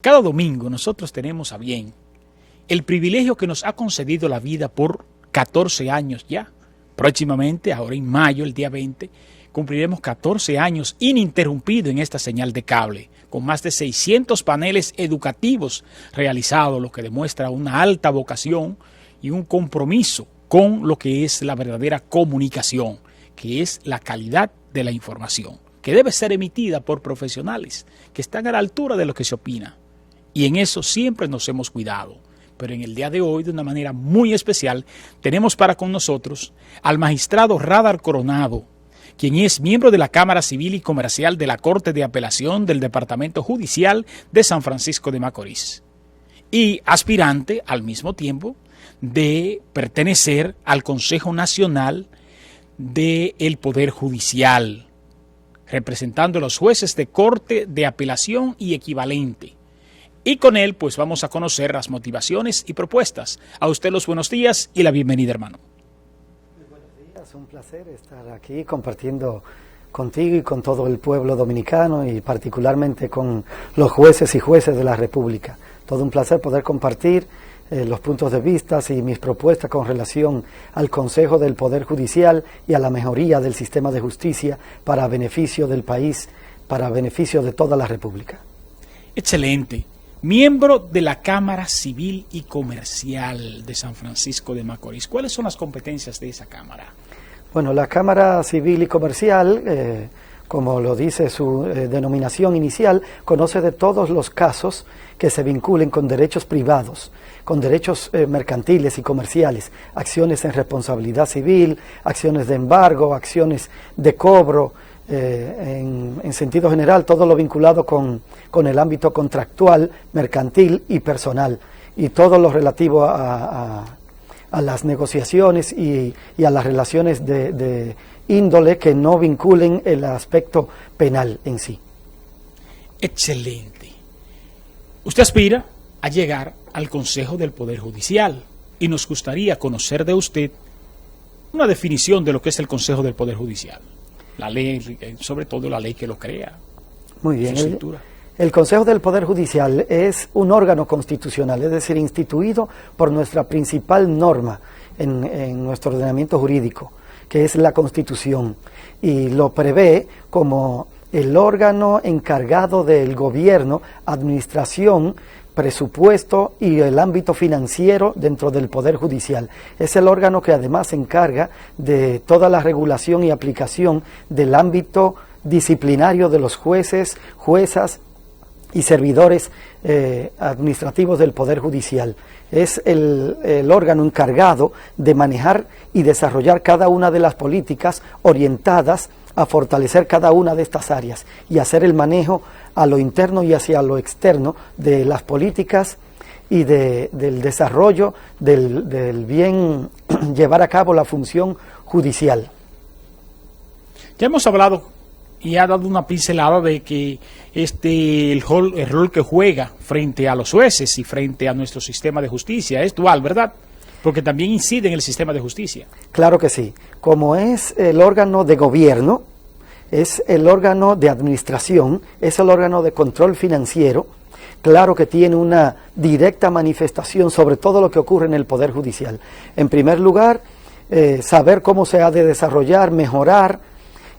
Cada domingo nosotros tenemos a bien el privilegio que nos ha concedido la vida por 14 años ya. Próximamente, ahora en mayo, el día 20, cumpliremos 14 años ininterrumpido en esta señal de cable, con más de 600 paneles educativos realizados, lo que demuestra una alta vocación y un compromiso con lo que es la verdadera comunicación, que es la calidad de la información, que debe ser emitida por profesionales que están a la altura de lo que se opina. Y en eso siempre nos hemos cuidado. Pero en el día de hoy, de una manera muy especial, tenemos para con nosotros al magistrado Radar Coronado, quien es miembro de la Cámara Civil y Comercial de la Corte de Apelación del Departamento Judicial de San Francisco de Macorís y aspirante al mismo tiempo de pertenecer al Consejo Nacional del Poder Judicial, representando a los jueces de Corte de Apelación y equivalente. Y con él, pues vamos a conocer las motivaciones y propuestas. A usted los buenos días y la bienvenida, hermano. Muy buenos días, un placer estar aquí compartiendo contigo y con todo el pueblo dominicano y particularmente con los jueces y jueces de la República. Todo un placer poder compartir los puntos de vista y mis propuestas con relación al Consejo del Poder Judicial y a la mejoría del sistema de justicia para beneficio del país, para beneficio de toda la República. Excelente. Miembro de la Cámara Civil y Comercial de San Francisco de Macorís. ¿Cuáles son las competencias de esa Cámara? Bueno, la Cámara Civil y Comercial, como lo dice su denominación inicial, conoce de todos los casos que se vinculen con derechos privados, con derechos mercantiles y comerciales, acciones en responsabilidad civil, acciones de embargo, acciones de cobro, en sentido general, todo lo vinculado con el ámbito contractual, mercantil y personal, y todo lo relativo a las negociaciones y a las relaciones de índole que no vinculen el aspecto penal en sí. Excelente. Usted aspira a llegar al Consejo del Poder Judicial y nos gustaría conocer de usted una definición de lo que es el Consejo del Poder Judicial. La ley, sobre todo la ley que lo crea. Muy bien. El Consejo del Poder Judicial es un órgano constitucional, es decir, instituido por nuestra principal norma en nuestro ordenamiento jurídico, que es la Constitución, y lo prevé como el órgano encargado del gobierno, administración, presupuesto y el ámbito financiero dentro del Poder Judicial. Es el órgano que además se encarga de toda la regulación y aplicación del ámbito disciplinario de los jueces, juezas y servidores administrativos del Poder Judicial. Es el órgano encargado de manejar y desarrollar cada una de las políticas orientadas a fortalecer cada una de estas áreas y hacer el manejo a lo interno y hacia lo externo de las políticas y del desarrollo del bien llevar a cabo la función judicial. Ya hemos hablado y ha dado una pincelada de que el rol que juega frente a los jueces y frente a nuestro sistema de justicia es dual, ¿verdad? Porque también incide en el sistema de justicia. Claro que sí. Como es el órgano de gobierno, es el órgano de administración, es el órgano de control financiero, claro que tiene una directa manifestación sobre todo lo que ocurre en el Poder Judicial. En primer lugar, saber cómo se ha de desarrollar, mejorar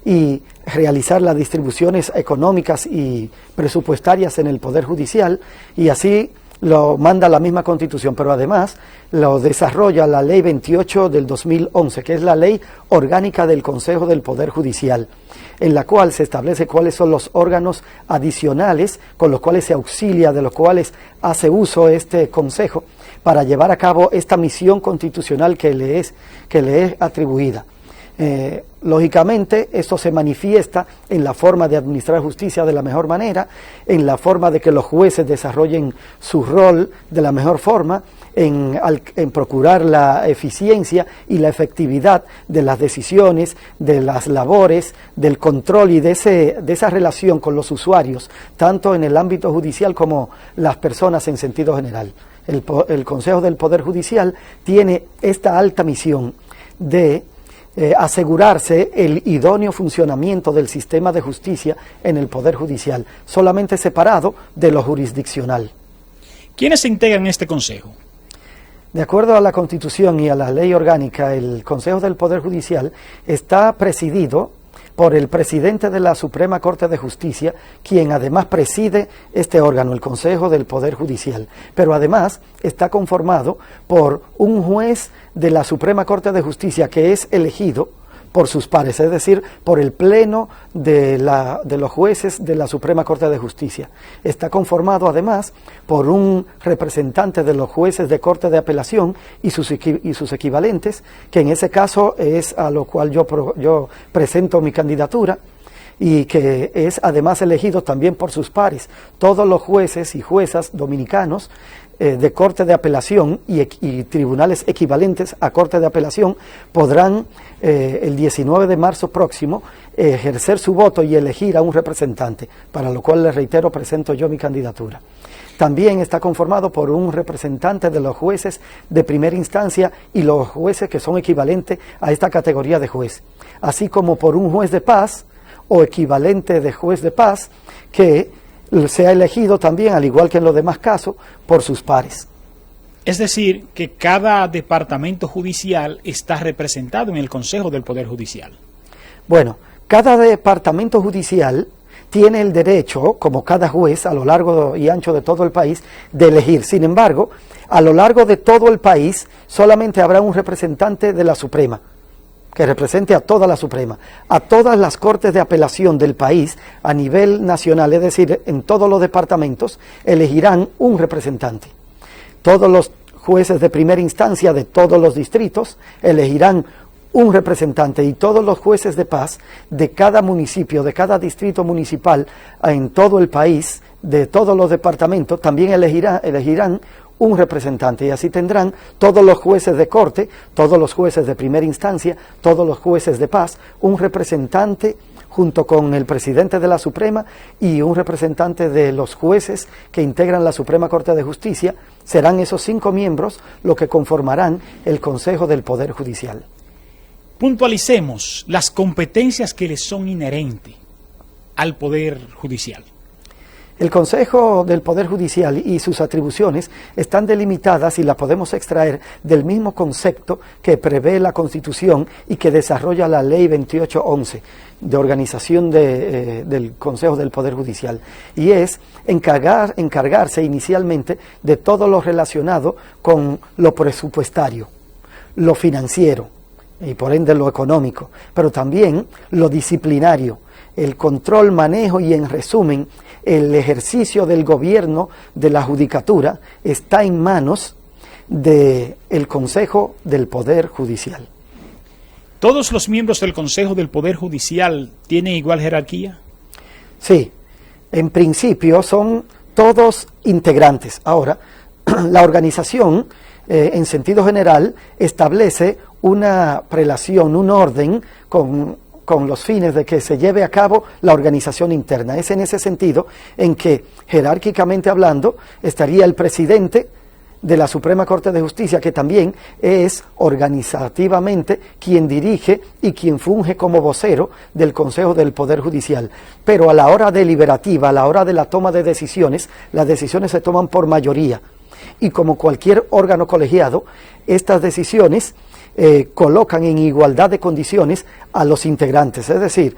y realizar las distribuciones económicas y presupuestarias en el Poder Judicial, y así lo manda la misma Constitución, pero además lo desarrolla la Ley 28 del 2011, que es la Ley Orgánica del Consejo del Poder Judicial, en la cual se establece cuáles son los órganos adicionales con los cuales se auxilia, de los cuales hace uso este Consejo para llevar a cabo esta misión constitucional que le es atribuida. Lógicamente, esto se manifiesta en la forma de administrar justicia de la mejor manera, en la forma de que los jueces desarrollen su rol de la mejor forma, en procurar la eficiencia y la efectividad de las decisiones, de las labores, del control y de esa relación con los usuarios, tanto en el ámbito judicial como las personas en sentido general. El Consejo del Poder Judicial tiene esta alta misión de asegurarse el idóneo funcionamiento del sistema de justicia en el Poder Judicial, solamente separado de lo jurisdiccional. ¿Quiénes se integran en este Consejo? De acuerdo a la Constitución y a la Ley Orgánica, el Consejo del Poder Judicial está presidido por el presidente de la Suprema Corte de Justicia, quien además preside este órgano, el Consejo del Poder Judicial. Pero además está conformado por un juez de la Suprema Corte de Justicia que es elegido por sus pares, es decir, por el pleno de los jueces de la Suprema Corte de Justicia. Está conformado además por un representante de los jueces de Corte de Apelación y sus equivalentes, que en ese caso es a lo cual yo presento mi candidatura, y que es además elegido también por sus pares. Todos los jueces y juezas dominicanos de Corte de Apelación y tribunales equivalentes a Corte de Apelación podrán el 19 de marzo próximo ejercer su voto y elegir a un representante, para lo cual, les reitero, presento yo mi candidatura. También está conformado por un representante de los jueces de primera instancia y los jueces que son equivalentes a esta categoría de juez, así como por un juez de paz o equivalente de juez de paz que sea elegido también, al igual que en los demás casos, por sus pares. Es decir, que cada departamento judicial está representado en el Consejo del Poder Judicial. Bueno, cada departamento judicial tiene el derecho, como cada juez a lo largo y ancho de todo el país, de elegir. Sin embargo, a lo largo de todo el país solamente habrá un representante de la Suprema, que represente a toda la Suprema, a todas las cortes de apelación del país a nivel nacional, es decir, en todos los departamentos, elegirán un representante. Todos los jueces de primera instancia de todos los distritos elegirán un representante, y todos los jueces de paz de cada municipio, de cada distrito municipal en todo el país, de todos los departamentos, también elegirán un representante, y así tendrán todos los jueces de corte, todos los jueces de primera instancia, todos los jueces de paz, un representante junto con el presidente de la Suprema y un representante de los jueces que integran la Suprema Corte de Justicia. Serán esos 5 miembros los que conformarán el Consejo del Poder Judicial. Puntualicemos las competencias que le son inherentes al Poder Judicial. El Consejo del Poder Judicial y sus atribuciones están delimitadas y las podemos extraer del mismo concepto que prevé la Constitución y que desarrolla la Ley 2811 de organización del Consejo del Poder Judicial, y es encargarse inicialmente de todo lo relacionado con lo presupuestario, lo financiero y por ende lo económico, pero también lo disciplinario, el control, manejo y, en resumen, el ejercicio del gobierno de la judicatura está en manos del Consejo del Poder Judicial. ¿Todos los miembros del Consejo del Poder Judicial tienen igual jerarquía? Sí, en principio son todos integrantes. Ahora, la organización, en sentido general, establece una prelación, un orden con los fines de que se lleve a cabo la organización interna. Es en ese sentido en que, jerárquicamente hablando, estaría el presidente de la Suprema Corte de Justicia, que también es organizativamente quien dirige y quien funge como vocero del Consejo del Poder Judicial. Pero a la hora deliberativa, a la hora de la toma de decisiones, las decisiones se toman por mayoría. Y como cualquier órgano colegiado, estas decisiones colocan en igualdad de condiciones a los integrantes, es decir,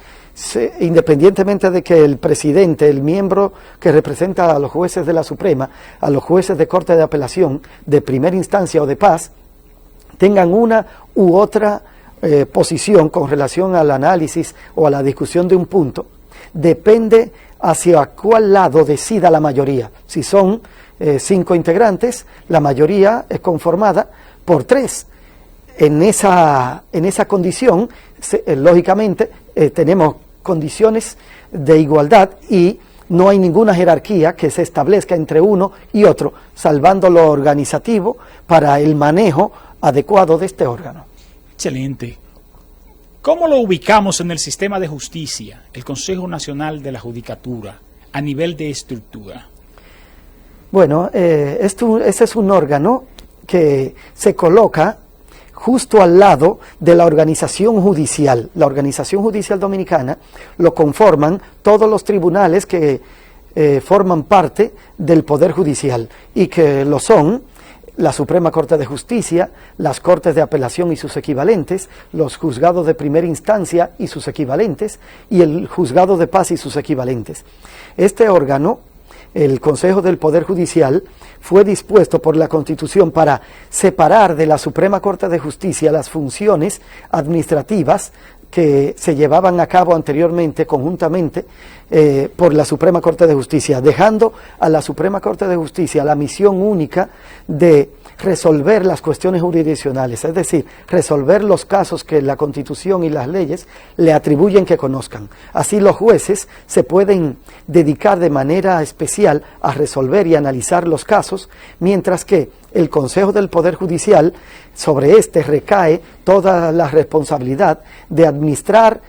independientemente de que el presidente, el miembro que representa a los jueces de la Suprema, a los jueces de Corte de Apelación de primera instancia o de paz, tengan una u otra posición con relación al análisis o a la discusión de un punto, depende hacia cuál lado decida la mayoría. Si son 5 integrantes, la mayoría es conformada por 3. En esa condición, lógicamente, tenemos condiciones de igualdad y no hay ninguna jerarquía que se establezca entre uno y otro, salvando lo organizativo para el manejo adecuado de este órgano. Excelente. ¿Cómo lo ubicamos en el sistema de justicia, el Consejo Nacional de la Judicatura, a nivel de estructura? Bueno, ese es un órgano que se coloca justo al lado de la organización judicial. La organización judicial dominicana lo conforman todos los tribunales que forman parte del Poder Judicial y que lo son la Suprema Corte de Justicia, las Cortes de Apelación y sus equivalentes, los Juzgados de Primera Instancia y sus equivalentes, y el Juzgado de Paz y sus equivalentes. Este órgano, el Consejo del Poder Judicial, fue dispuesto por la Constitución para separar de la Suprema Corte de Justicia las funciones administrativas que se llevaban a cabo anteriormente, conjuntamente, por la Suprema Corte de Justicia, dejando a la Suprema Corte de Justicia la misión única de resolver las cuestiones jurisdiccionales, es decir, resolver los casos que la Constitución y las leyes le atribuyen que conozcan. Así los jueces se pueden dedicar de manera especial a resolver y analizar los casos, mientras que el Consejo del Poder Judicial, sobre este recae toda la responsabilidad de administrar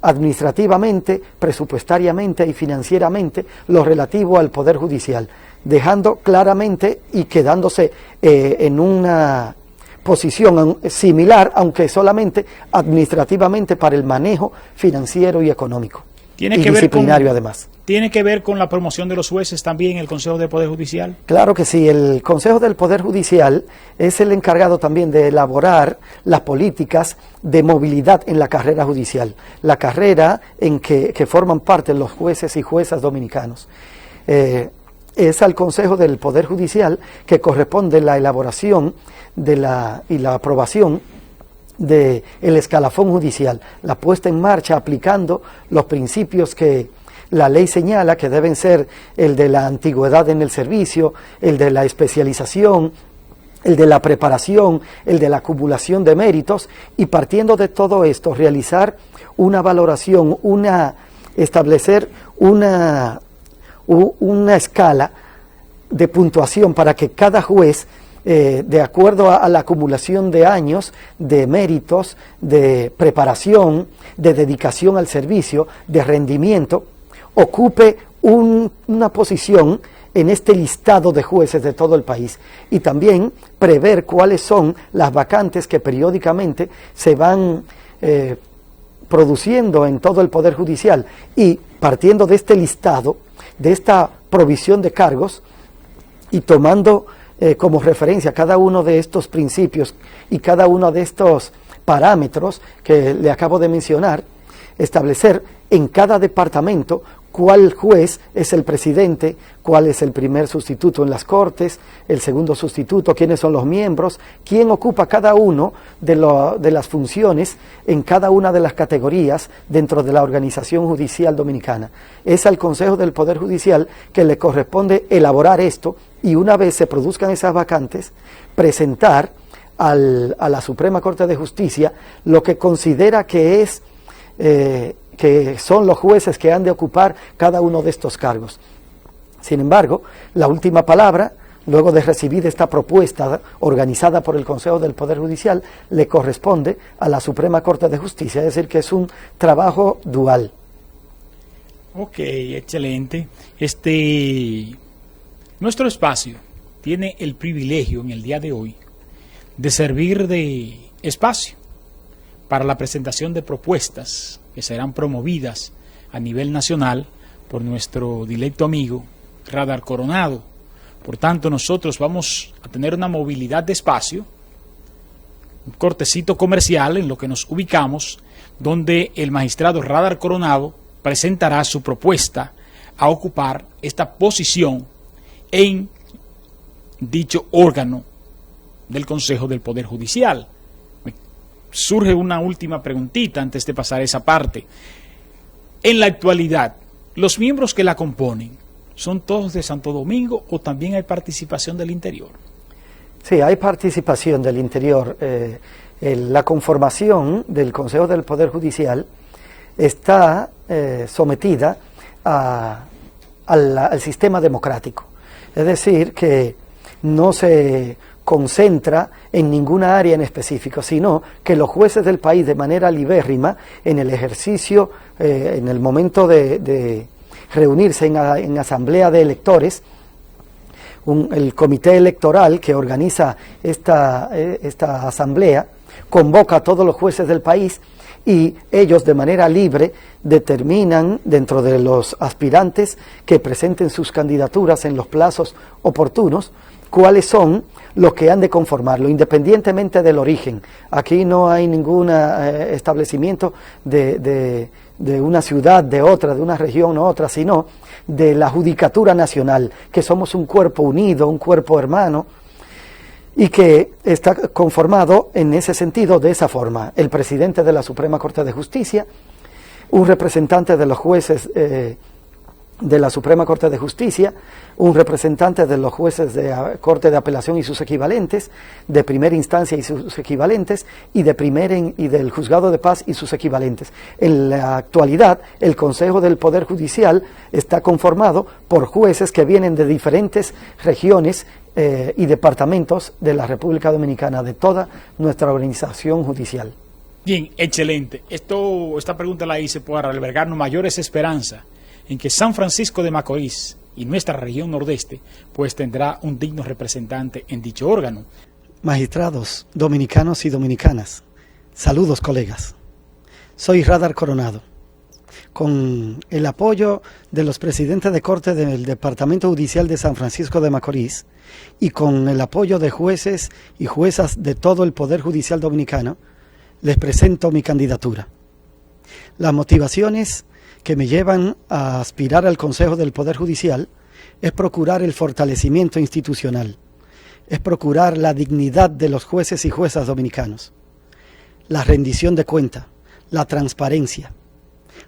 administrativamente, presupuestariamente y financieramente lo relativo al Poder Judicial, dejando claramente y quedándose en una posición similar, aunque solamente administrativamente, para el manejo financiero y económico. ¿Tiene y que disciplinario ver con, además. ¿Tiene que ver con la promoción de los jueces también el Consejo del Poder Judicial? Claro que sí, el Consejo del Poder Judicial es el encargado también de elaborar las políticas de movilidad en la carrera judicial, la carrera en que forman parte los jueces y juezas dominicanos. Es al Consejo del Poder Judicial que corresponde la elaboración y la aprobación del escalafón judicial, la puesta en marcha aplicando los principios que la ley señala, que deben ser el de la antigüedad en el servicio, el de la especialización, el de la preparación, el de la acumulación de méritos, y partiendo de todo esto realizar una valoración, establecer una escala de puntuación para que cada juez, de acuerdo a la acumulación de años, de méritos, de preparación, de dedicación al servicio, de rendimiento, ocupe una posición en este listado de jueces de todo el país, y también prever cuáles son las vacantes que periódicamente se van produciendo en todo el Poder Judicial, y partiendo de este listado, de esta provisión de cargos, y tomando como referencia cada uno de estos principios y cada uno de estos parámetros que le acabo de mencionar, establecer en cada departamento cuál juez es el presidente, cuál es el primer sustituto en las Cortes, el segundo sustituto, quiénes son los miembros, quién ocupa cada uno de las funciones en cada una de las categorías dentro de la organización judicial dominicana. Es al Consejo del Poder Judicial que le corresponde elaborar esto, y una vez se produzcan esas vacantes, presentar a la Suprema Corte de Justicia lo que considera que son los jueces que han de ocupar cada uno de estos cargos. Sin embargo, la última palabra, luego de recibir esta propuesta organizada por el Consejo del Poder Judicial, le corresponde a la Suprema Corte de Justicia, es decir, que es un trabajo dual. Ok, excelente. Nuestro espacio tiene el privilegio en el día de hoy de servir de espacio para la presentación de propuestas que serán promovidas a nivel nacional por nuestro directo amigo Radar Coronado. Por tanto, nosotros vamos a tener una movilidad de espacio, un cortecito comercial en lo que nos ubicamos, donde el magistrado Radar Coronado presentará su propuesta a ocupar esta posición en dicho órgano del Consejo del Poder Judicial. Surge una última preguntita antes de pasar esa parte. En la actualidad, ¿los miembros que la componen son todos de Santo Domingo o también hay participación del interior? Sí, hay participación del interior. La conformación del Consejo del Poder Judicial está sometida al sistema democrático. Es decir, que no se concentra en ninguna área en específico, sino que los jueces del país, de manera libérrima, en el ejercicio, en el momento de reunirse en asamblea de electores, el comité electoral que organiza esta asamblea convoca a todos los jueces del país y ellos de manera libre determinan dentro de los aspirantes que presenten sus candidaturas en los plazos oportunos cuáles son los que han de conformarlo, independientemente del origen. Aquí no hay ningún establecimiento de una ciudad, de otra, de una región u otra, sino de la judicatura nacional, que somos un cuerpo unido, un cuerpo hermano, y que está conformado en ese sentido de esa forma: el presidente de la Suprema Corte de Justicia, un representante de los jueces de la Suprema Corte de Justicia, un representante de los jueces de Corte de Apelación y sus equivalentes, de primera instancia y sus equivalentes, y del Juzgado de Paz y sus equivalentes. En la actualidad, el Consejo del Poder Judicial está conformado por jueces que vienen de diferentes regiones y departamentos de la República Dominicana, de toda nuestra organización judicial. Bien, excelente. Esta pregunta la hice para albergarnos mayores esperanzas en que San Francisco de Macorís y nuestra región nordeste pues tendrá un digno representante en dicho órgano. Magistrados, dominicanos y dominicanas, saludos colegas. Soy Radar Coronado. Con el apoyo de los presidentes de corte del Departamento Judicial de San Francisco de Macorís y con el apoyo de jueces y juezas de todo el Poder Judicial Dominicano, les presento mi candidatura. Las motivaciones que me llevan a aspirar al Consejo del Poder Judicial es procurar el fortalecimiento institucional, es procurar la dignidad de los jueces y juezas dominicanos, la rendición de cuenta, la transparencia,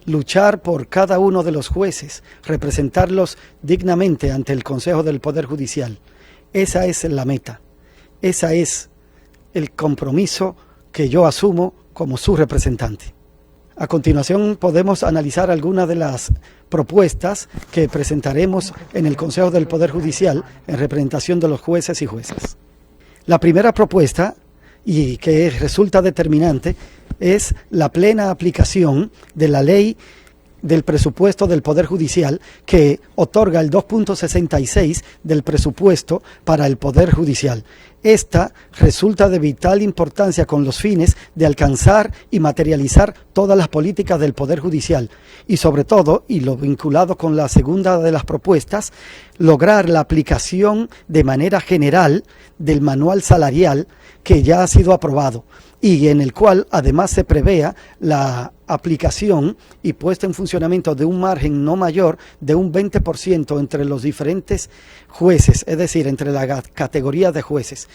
luchar por cada uno de los jueces, representarlos dignamente ante el Consejo del Poder Judicial. Esa es la meta, ese es el compromiso que yo asumo como su representante. A continuación podemos analizar algunas de las propuestas que presentaremos en el Consejo del Poder Judicial en representación de los jueces y juezas. La primera propuesta, y que resulta determinante, es la plena aplicación de la ley del presupuesto del Poder Judicial, que otorga el 2.66 del presupuesto para el Poder Judicial. Esta resulta de vital importancia con los fines de alcanzar y materializar todas las políticas del Poder Judicial y sobre todo, y lo vinculado con la segunda de las propuestas, lograr la aplicación de manera general del manual salarial que ya ha sido aprobado y en el cual además se prevea la aplicación y puesta en funcionamiento de un margen no mayor de un 20% entre los diferentes jueces, es decir, entre las categorías de jueces,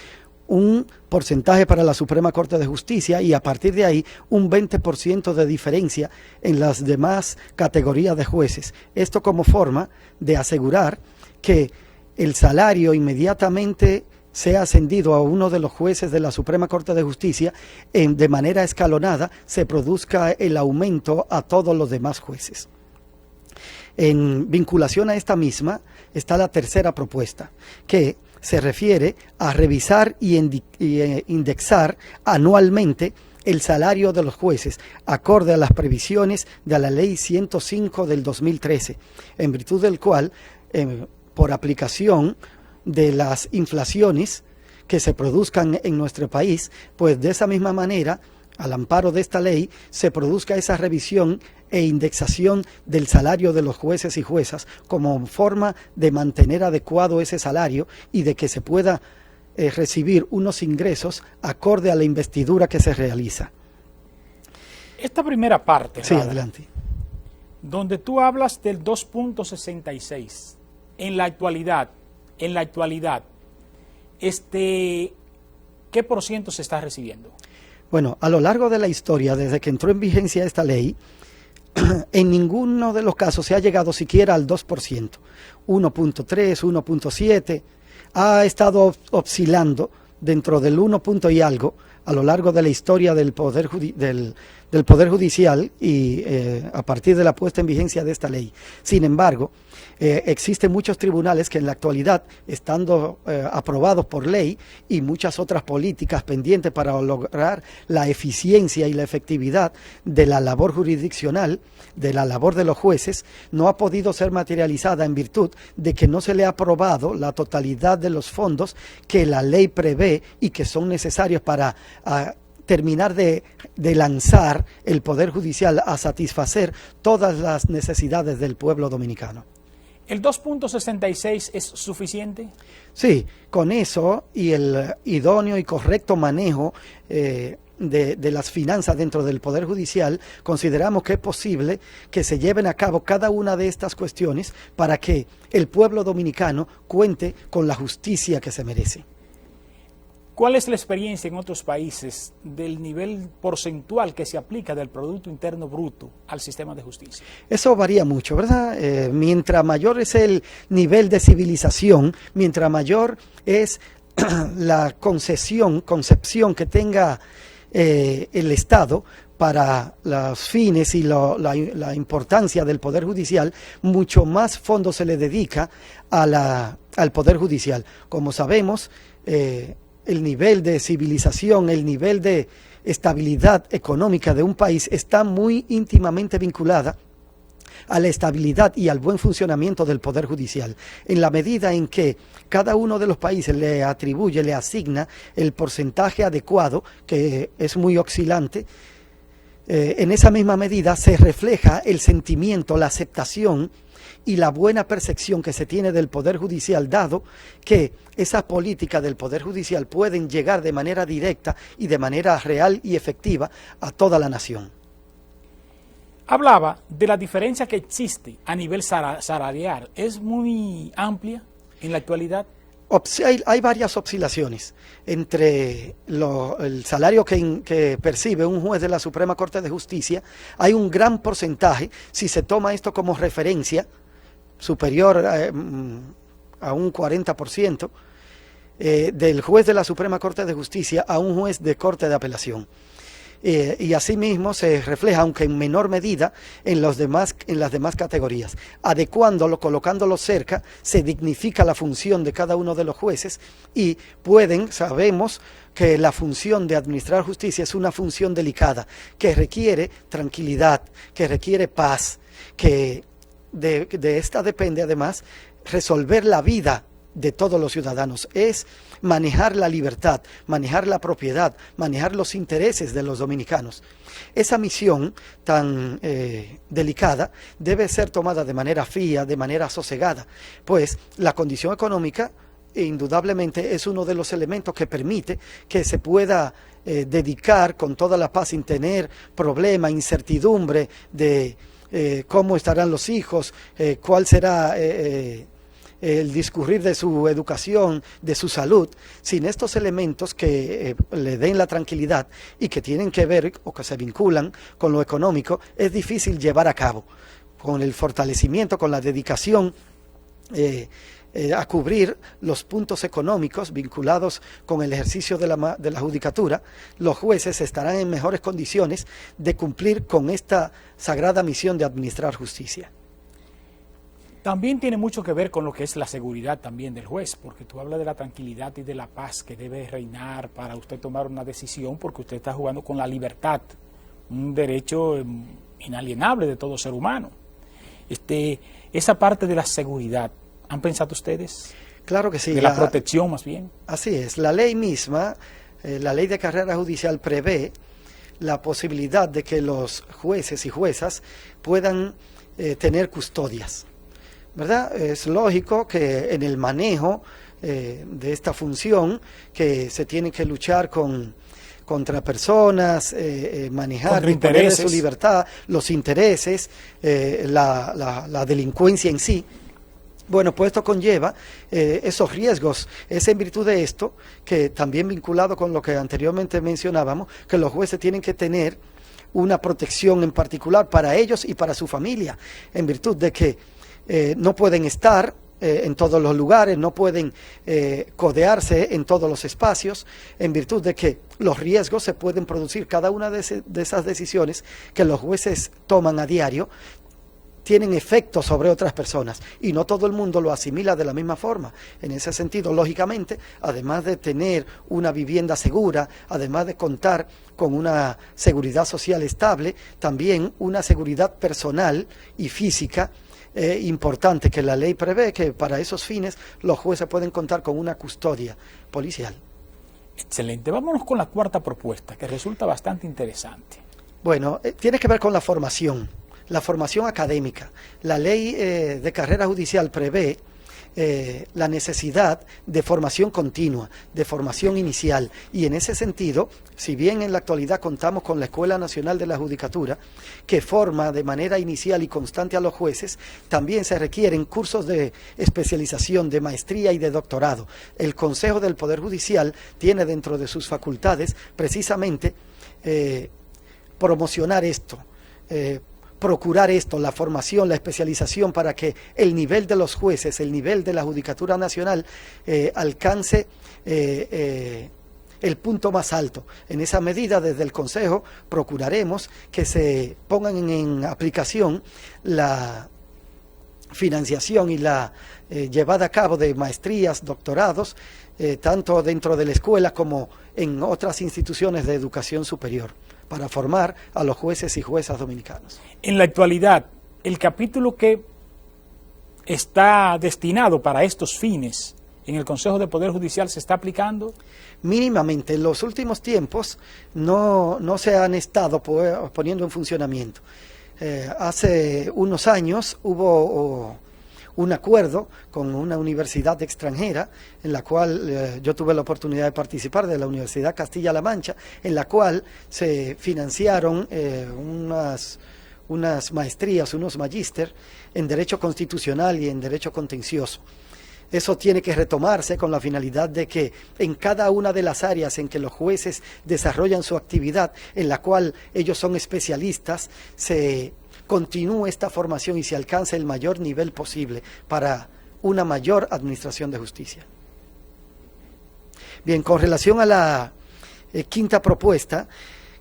un porcentaje para la Suprema Corte de Justicia y a partir de ahí un 20% de diferencia en las demás categorías de jueces. Esto como forma de asegurar que el salario inmediatamente sea ascendido a uno de los jueces de la Suprema Corte de Justicia, de manera escalonada se produzca el aumento a todos los demás jueces. En vinculación a esta misma está la tercera propuesta, que se refiere a revisar y indexar anualmente el salario de los jueces, acorde a las previsiones de la Ley 105 del 2013, en virtud del cual, por aplicación de las inflaciones que se produzcan en nuestro país, pues de esa misma manera, al amparo de esta ley, se produzca esa revisión e indexación del salario de los jueces y juezas como forma de mantener adecuado ese salario y de que se pueda recibir unos ingresos acorde a la investidura que se realiza. Esta primera parte, sí, adelante, donde tú hablas del 2.66, en la actualidad, ¿qué por ciento se está recibiendo? Bueno, a lo largo de la historia, desde que entró en vigencia esta ley, en ninguno de los casos se ha llegado siquiera al 2%, 1.3, 1.7, ha estado oscilando dentro del 1 punto y algo a lo largo de la historia del del Poder Judicial y a partir de la puesta en vigencia de esta ley. Sin embargo, existen muchos tribunales que en la actualidad, estando aprobados por ley y muchas otras políticas pendientes para lograr la eficiencia y la efectividad de la labor jurisdiccional, de la labor de los jueces, no ha podido ser materializada en virtud de que no se le ha aprobado la totalidad de los fondos que la ley prevé y que son necesarios para terminar de lanzar el Poder Judicial a satisfacer todas las necesidades del pueblo dominicano. ¿El 2.66 es suficiente? Sí, con eso y el idóneo y correcto manejo de las finanzas dentro del Poder Judicial, consideramos que es posible que se lleven a cabo cada una de estas cuestiones para que el pueblo dominicano cuente con la justicia que se merece. ¿Cuál es la experiencia en otros países del nivel porcentual que se aplica del Producto Interno Bruto al sistema de justicia? Eso varía mucho, ¿verdad? Mientras mayor es el nivel de civilización, mientras mayor es la concepción que tenga el Estado para los fines y la importancia del Poder Judicial, mucho más fondo se le dedica al Poder Judicial. Como sabemos, el nivel de civilización, el nivel de estabilidad económica de un país está muy íntimamente vinculada a la estabilidad y al buen funcionamiento del Poder Judicial. En la medida en que cada uno de los países le atribuye, le asigna el porcentaje adecuado, que es muy oscilante, en esa misma medida se refleja el sentimiento, la aceptación y la buena percepción que se tiene del Poder Judicial, dado que esas políticas del Poder Judicial pueden llegar de manera directa y de manera real y efectiva a toda la nación. Hablaba de la diferencia que existe a nivel salarial. ¿Es muy amplia en la actualidad? Hay varias oscilaciones entre el salario que percibe un juez de la Suprema Corte de Justicia. Hay un gran porcentaje, si se toma esto como referencia, superior a un 40%, del juez de la Suprema Corte de Justicia a un juez de Corte de Apelación. Y asimismo se refleja, aunque en menor medida, en las demás categorías. Adecuándolo, colocándolo cerca, se dignifica la función de cada uno de los jueces y sabemos que la función de administrar justicia es una función delicada, que requiere tranquilidad, que requiere paz, que de esta depende además resolver la vida de todos los ciudadanos, es manejar la libertad, manejar la propiedad, manejar los intereses de los dominicanos. Esa misión tan delicada debe ser tomada de manera fría, de manera sosegada, pues la condición económica indudablemente es uno de los elementos que permite que se pueda dedicar con toda la paz sin tener problema, incertidumbre de cómo estarán los hijos, cuál será el discurrir de su educación, de su salud. Sin estos elementos que le den la tranquilidad y que tienen que ver o que se vinculan con lo económico, es difícil llevar a cabo. Con el fortalecimiento, con la dedicación a cubrir los puntos económicos vinculados con el ejercicio de la judicatura, los jueces estarán en mejores condiciones de cumplir con esta sagrada misión de administrar justicia. También tiene mucho que ver con lo que es la seguridad también del juez, porque tú hablas de la tranquilidad y de la paz que debe reinar para usted tomar una decisión, porque usted está jugando con la libertad, un derecho inalienable de todo ser humano. Esa parte de la seguridad, ¿han pensado ustedes? Claro que sí. De la protección más bien. Así es, la ley misma, la ley de carrera judicial prevé la posibilidad de que los jueces y juezas puedan tener custodias, ¿verdad? Es lógico que en el manejo de esta función, que se tiene que luchar contra personas, manejar imponer su libertad, los intereses, la delincuencia en sí. Bueno, pues esto conlleva esos riesgos. Es en virtud de esto que también vinculado con lo que anteriormente mencionábamos, que los jueces tienen que tener una protección en particular para ellos y para su familia, en virtud de que no pueden estar en todos los lugares, no pueden codearse en todos los espacios, en virtud de que los riesgos se pueden producir. Cada una de esas decisiones que los jueces toman a diario tienen efectos sobre otras personas y no todo el mundo lo asimila de la misma forma. En ese sentido, lógicamente, además de tener una vivienda segura, además de contar con una seguridad social estable, también una seguridad personal y física importante que la ley prevé, que para esos fines los jueces pueden contar con una custodia policial. Excelente. Vámonos con la cuarta propuesta, que resulta bastante interesante. Bueno, tiene que ver con la formación académica. La ley de carrera judicial prevé la necesidad de formación continua, de formación inicial, y en ese sentido, si bien en la actualidad contamos con la Escuela Nacional de la Judicatura, que forma de manera inicial y constante a los jueces, también se requieren cursos de especialización, de maestría y de doctorado. El Consejo del Poder Judicial tiene dentro de sus facultades precisamente promocionar esto, procurar esto, la formación, la especialización, para que el nivel de los jueces, el nivel de la Judicatura Nacional alcance el punto más alto. En esa medida, desde el Consejo, procuraremos que se pongan en aplicación la financiación y la llevada a cabo de maestrías, doctorados, tanto dentro de la escuela como en otras instituciones de educación superior, para formar a los jueces y juezas dominicanos. En la actualidad, el capítulo que está destinado para estos fines en el Consejo de Poder Judicial se está aplicando. Mínimamente, en los últimos tiempos no se han estado poniendo en funcionamiento. Hace unos años hubo un acuerdo con una universidad extranjera, en la cual yo tuve la oportunidad de participar, de la Universidad Castilla-La Mancha, en la cual se financiaron unas maestrías, unos magíster en Derecho Constitucional y en Derecho Contencioso. Eso tiene que retomarse con la finalidad de que en cada una de las áreas en que los jueces desarrollan su actividad, en la cual ellos son especialistas, se continúe esta formación y se alcance el mayor nivel posible para una mayor administración de justicia. Bien, con relación a la quinta propuesta,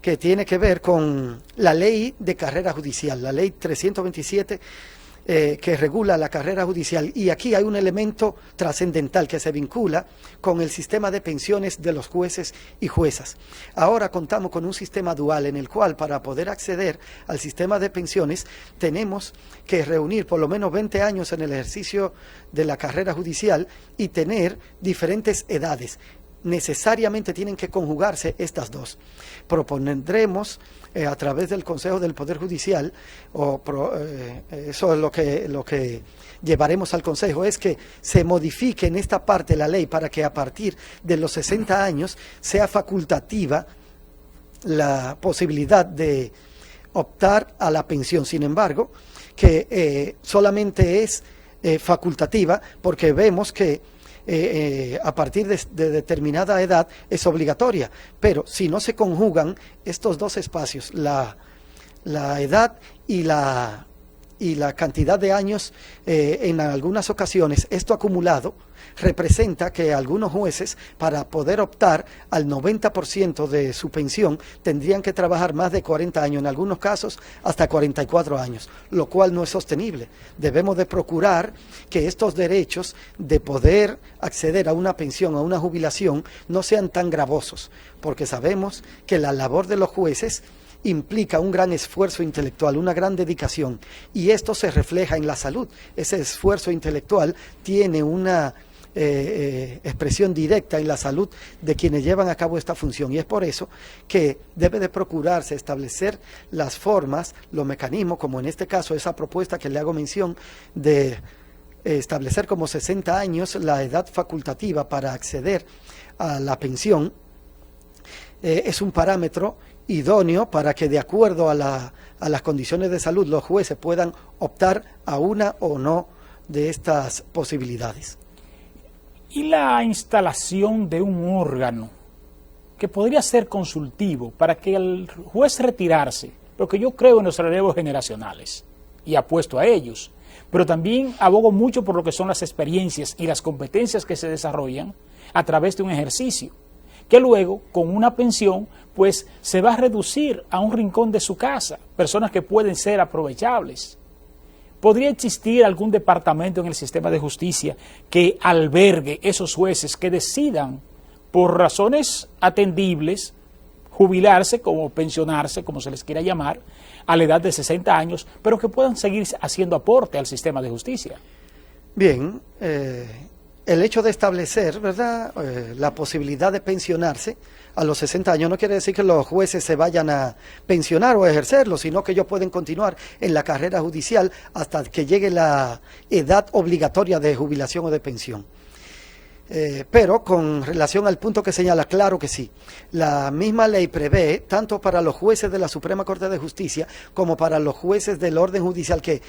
que tiene que ver con la ley de carrera judicial, la ley 327, que regula la carrera judicial, y aquí hay un elemento trascendental que se vincula con el sistema de pensiones de los jueces y juezas. Ahora contamos con un sistema dual en el cual, para poder acceder al sistema de pensiones, tenemos que reunir por lo menos 20 años en el ejercicio de la carrera judicial y tener diferentes edades. Necesariamente tienen que conjugarse estas dos. Propondremos a través del Consejo del Poder Judicial, eso es lo que llevaremos al Consejo, es que se modifique en esta parte la ley para que a partir de los 60 años sea facultativa la posibilidad de optar a la pensión. Sin embargo, que solamente es facultativa, porque vemos que a partir de determinada edad es obligatoria, pero si no se conjugan estos dos espacios, la edad y la cantidad de años, en algunas ocasiones esto acumulado representa que algunos jueces, para poder optar al 90% de su pensión, tendrían que trabajar más de 40 años, en algunos casos hasta 44 años, lo cual no es sostenible. Debemos de procurar que estos derechos de poder acceder a una pensión, a una jubilación, no sean tan gravosos, porque sabemos que la labor de los jueces implica un gran esfuerzo intelectual, una gran dedicación, y esto se refleja en la salud. Ese esfuerzo intelectual tiene una expresión directa en la salud de quienes llevan a cabo esta función, y es por eso que debe de procurarse establecer las formas, los mecanismos, como en este caso esa propuesta que le hago mención de establecer como 60 años la edad facultativa para acceder a la pensión. Es un parámetro idóneo para que, de acuerdo a las condiciones de salud, los jueces puedan optar a una o no de estas posibilidades. Y la instalación de un órgano que podría ser consultivo para que el juez retirarse, porque yo creo en los relevos generacionales y apuesto a ellos, pero también abogo mucho por lo que son las experiencias y las competencias que se desarrollan a través de un ejercicio, que luego, con una pensión, pues se va a reducir a un rincón de su casa, personas que pueden ser aprovechables. ¿Podría existir algún departamento en el sistema de justicia que albergue esos jueces que decidan, por razones atendibles, jubilarse o pensionarse, como se les quiera llamar, a la edad de 60 años, pero que puedan seguir haciendo aporte al sistema de justicia? Bien, el hecho de establecer, ¿verdad?, la posibilidad de pensionarse a los 60 años no quiere decir que los jueces se vayan a pensionar o a ejercerlo, sino que ellos pueden continuar en la carrera judicial hasta que llegue la edad obligatoria de jubilación o de pensión. Pero con relación al punto que señala, claro que sí. La misma ley prevé, tanto para los jueces de la Suprema Corte de Justicia como para los jueces del orden judicial, que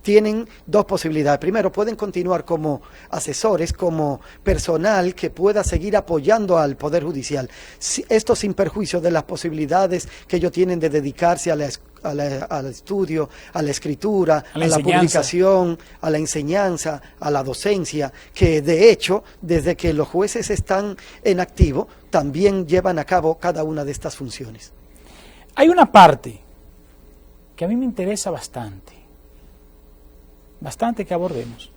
tienen dos posibilidades. Primero, pueden continuar como asesores, como personal que pueda seguir apoyando al Poder Judicial. Esto sin perjuicio de las posibilidades que ellos tienen de dedicarse al estudio, a la escritura, a la publicación, a la enseñanza, a la docencia, que de hecho, desde que los jueces están en activo, también llevan a cabo cada una de estas funciones. Hay una parte que a mí me interesa bastante que abordemos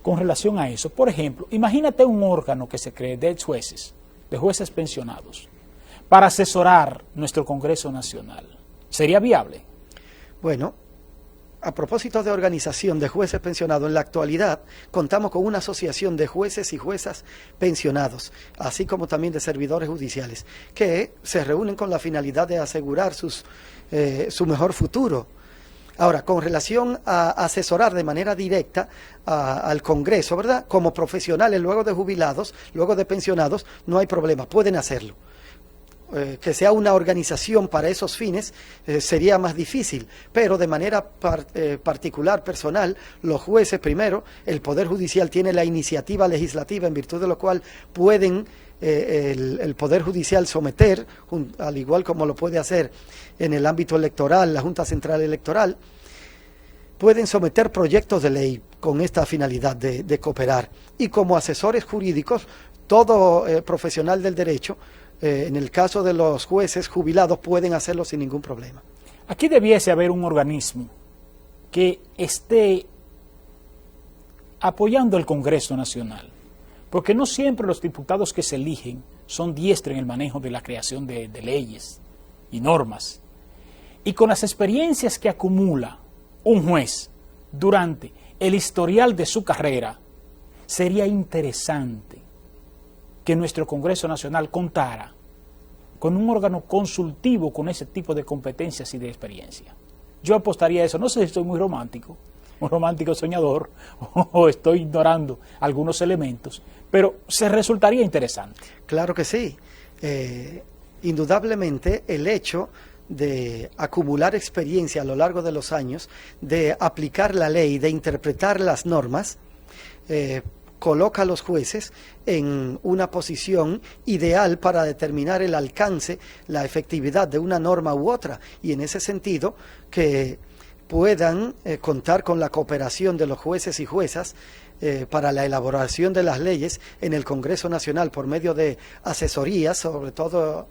con relación a eso. Por ejemplo, imagínate un órgano que se cree de jueces pensionados, para asesorar nuestro Congreso Nacional. ¿Sería viable? Bueno, a propósito de organización de jueces pensionados, en la actualidad contamos con una asociación de jueces y juezas pensionados, así como también de servidores judiciales, que se reúnen con la finalidad de asegurar su mejor futuro. Ahora, con relación a asesorar de manera directa al Congreso, ¿verdad?, como profesionales luego de jubilados, luego de pensionados, no hay problema, pueden hacerlo. Que sea una organización para esos fines sería más difícil, pero de manera particular, personal, los jueces primero, el Poder Judicial tiene la iniciativa legislativa, en virtud de lo cual pueden el Poder Judicial someter, al igual como lo puede hacer en el ámbito electoral, la Junta Central Electoral, pueden someter proyectos de ley con esta finalidad de cooperar. Y como asesores jurídicos, todo profesional del derecho, en el caso de los jueces jubilados, pueden hacerlo sin ningún problema. Aquí debiese haber un organismo que esté apoyando al Congreso Nacional, porque no siempre los diputados que se eligen son diestros en el manejo de la creación de leyes y normas. Y con las experiencias que acumula un juez durante el historial de su carrera, sería interesante que nuestro Congreso Nacional contara con un órgano consultivo con ese tipo de competencias y de experiencia. Yo apostaría a eso. No sé si estoy muy romántico soñador, o estoy ignorando algunos elementos, pero se resultaría interesante. Claro que sí. Indudablemente el hecho de acumular experiencia a lo largo de los años, de aplicar la ley, de interpretar las normas, coloca a los jueces en una posición ideal para determinar el alcance, la efectividad de una norma u otra, y en ese sentido que puedan contar con la cooperación de los jueces y juezas para la elaboración de las leyes en el Congreso Nacional por medio de asesorías, sobre todo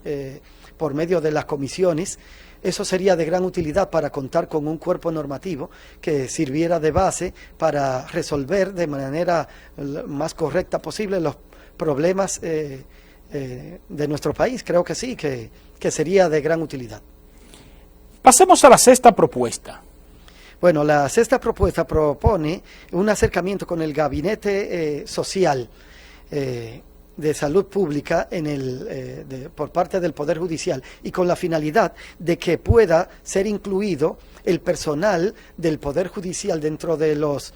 por medio de las comisiones. Eso sería de gran utilidad para contar con un cuerpo normativo que sirviera de base para resolver de manera más correcta posible los problemas de nuestro país. Creo que sí, que sería de gran utilidad. Pasemos a la sexta propuesta. Bueno, la sexta propuesta propone un acercamiento con el Gabinete Social de Salud Pública por parte del Poder Judicial, y con la finalidad de que pueda ser incluido el personal del Poder Judicial dentro de los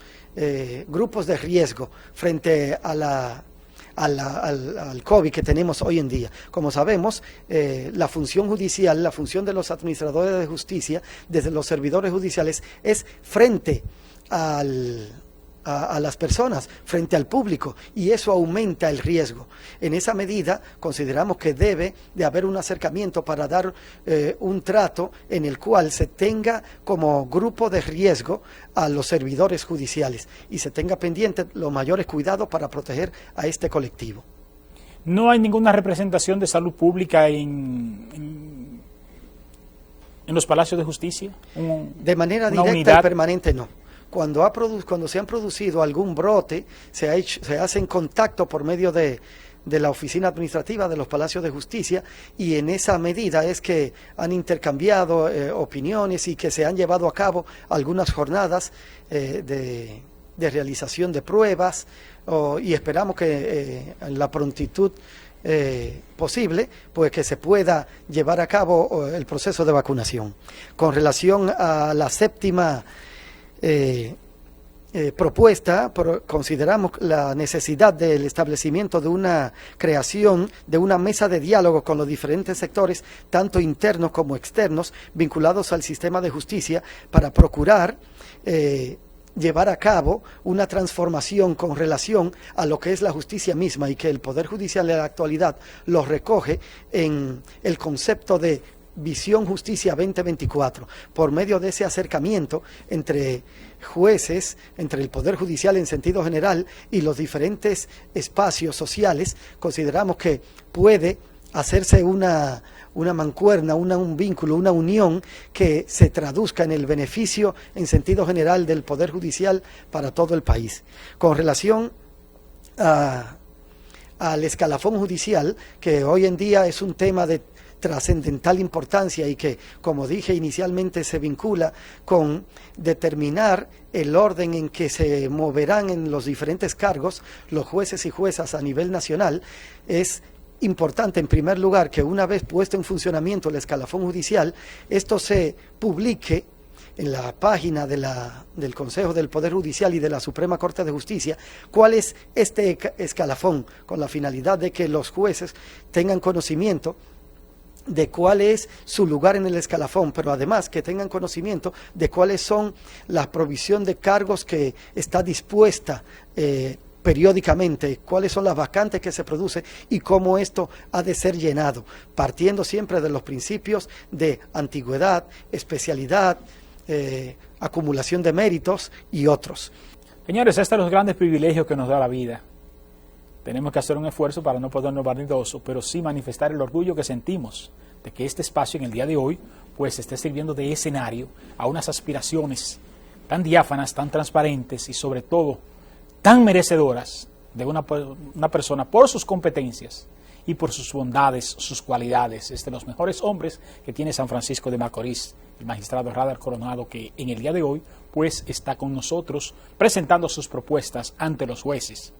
grupos de riesgo frente al COVID que tenemos hoy en día. Como sabemos, la función judicial, la función de los administradores de justicia, desde los servidores judiciales, es frente a las personas, frente al público, y eso aumenta el riesgo. En esa medida, consideramos que debe de haber un acercamiento para dar un trato en el cual se tenga como grupo de riesgo a los servidores judiciales y se tenga pendiente los mayores cuidados para proteger a este colectivo. ¿No hay ninguna representación de salud pública en los palacios de justicia? De manera directa y permanente no. Cuando se han producido algún brote, se hace en contacto por medio de la oficina administrativa de los palacios de justicia, y en esa medida es que han intercambiado opiniones y que se han llevado a cabo algunas jornadas de realización de pruebas, y esperamos que en la prontitud posible, pues que se pueda llevar a cabo el proceso de vacunación. Con relación a la séptima propuesta, consideramos la necesidad del establecimiento de una creación de una mesa de diálogo con los diferentes sectores, tanto internos como externos, vinculados al sistema de justicia, para procurar llevar a cabo una transformación con relación a lo que es la justicia misma, y que el Poder Judicial de la actualidad lo recoge en el concepto de Visión Justicia 2024, por medio de ese acercamiento entre jueces, entre el Poder Judicial en sentido general y los diferentes espacios sociales. Consideramos que puede hacerse una mancuerna, un vínculo, una unión que se traduzca en el beneficio en sentido general del Poder Judicial para todo el país. Con relación al escalafón judicial, que hoy en día es un tema de trascendental importancia y que, como dije inicialmente, se vincula con determinar el orden en que se moverán en los diferentes cargos los jueces y juezas a nivel nacional, es importante, en primer lugar, que una vez puesto en funcionamiento el escalafón judicial, esto se publique en la página del Consejo del Poder Judicial y de la Suprema Corte de Justicia cuál es este escalafón, con la finalidad de que los jueces tengan conocimiento de cuál es su lugar en el escalafón, pero además que tengan conocimiento de cuáles son la provisión de cargos que está dispuesta periódicamente, cuáles son las vacantes que se producen y cómo esto ha de ser llenado, partiendo siempre de los principios de antigüedad, especialidad, acumulación de méritos y otros. Señores, estos son los grandes privilegios que nos da la vida. Tenemos que hacer un esfuerzo para no ponernos vanidosos, pero sí manifestar el orgullo que sentimos de que este espacio en el día de hoy pues esté sirviendo de escenario a unas aspiraciones tan diáfanas, tan transparentes y sobre todo tan merecedoras de una persona por sus competencias y por sus bondades, sus cualidades. Es de los mejores hombres que tiene San Francisco de Macorís, el magistrado Radar Coronado, que en el día de hoy pues está con nosotros presentando sus propuestas ante los jueces,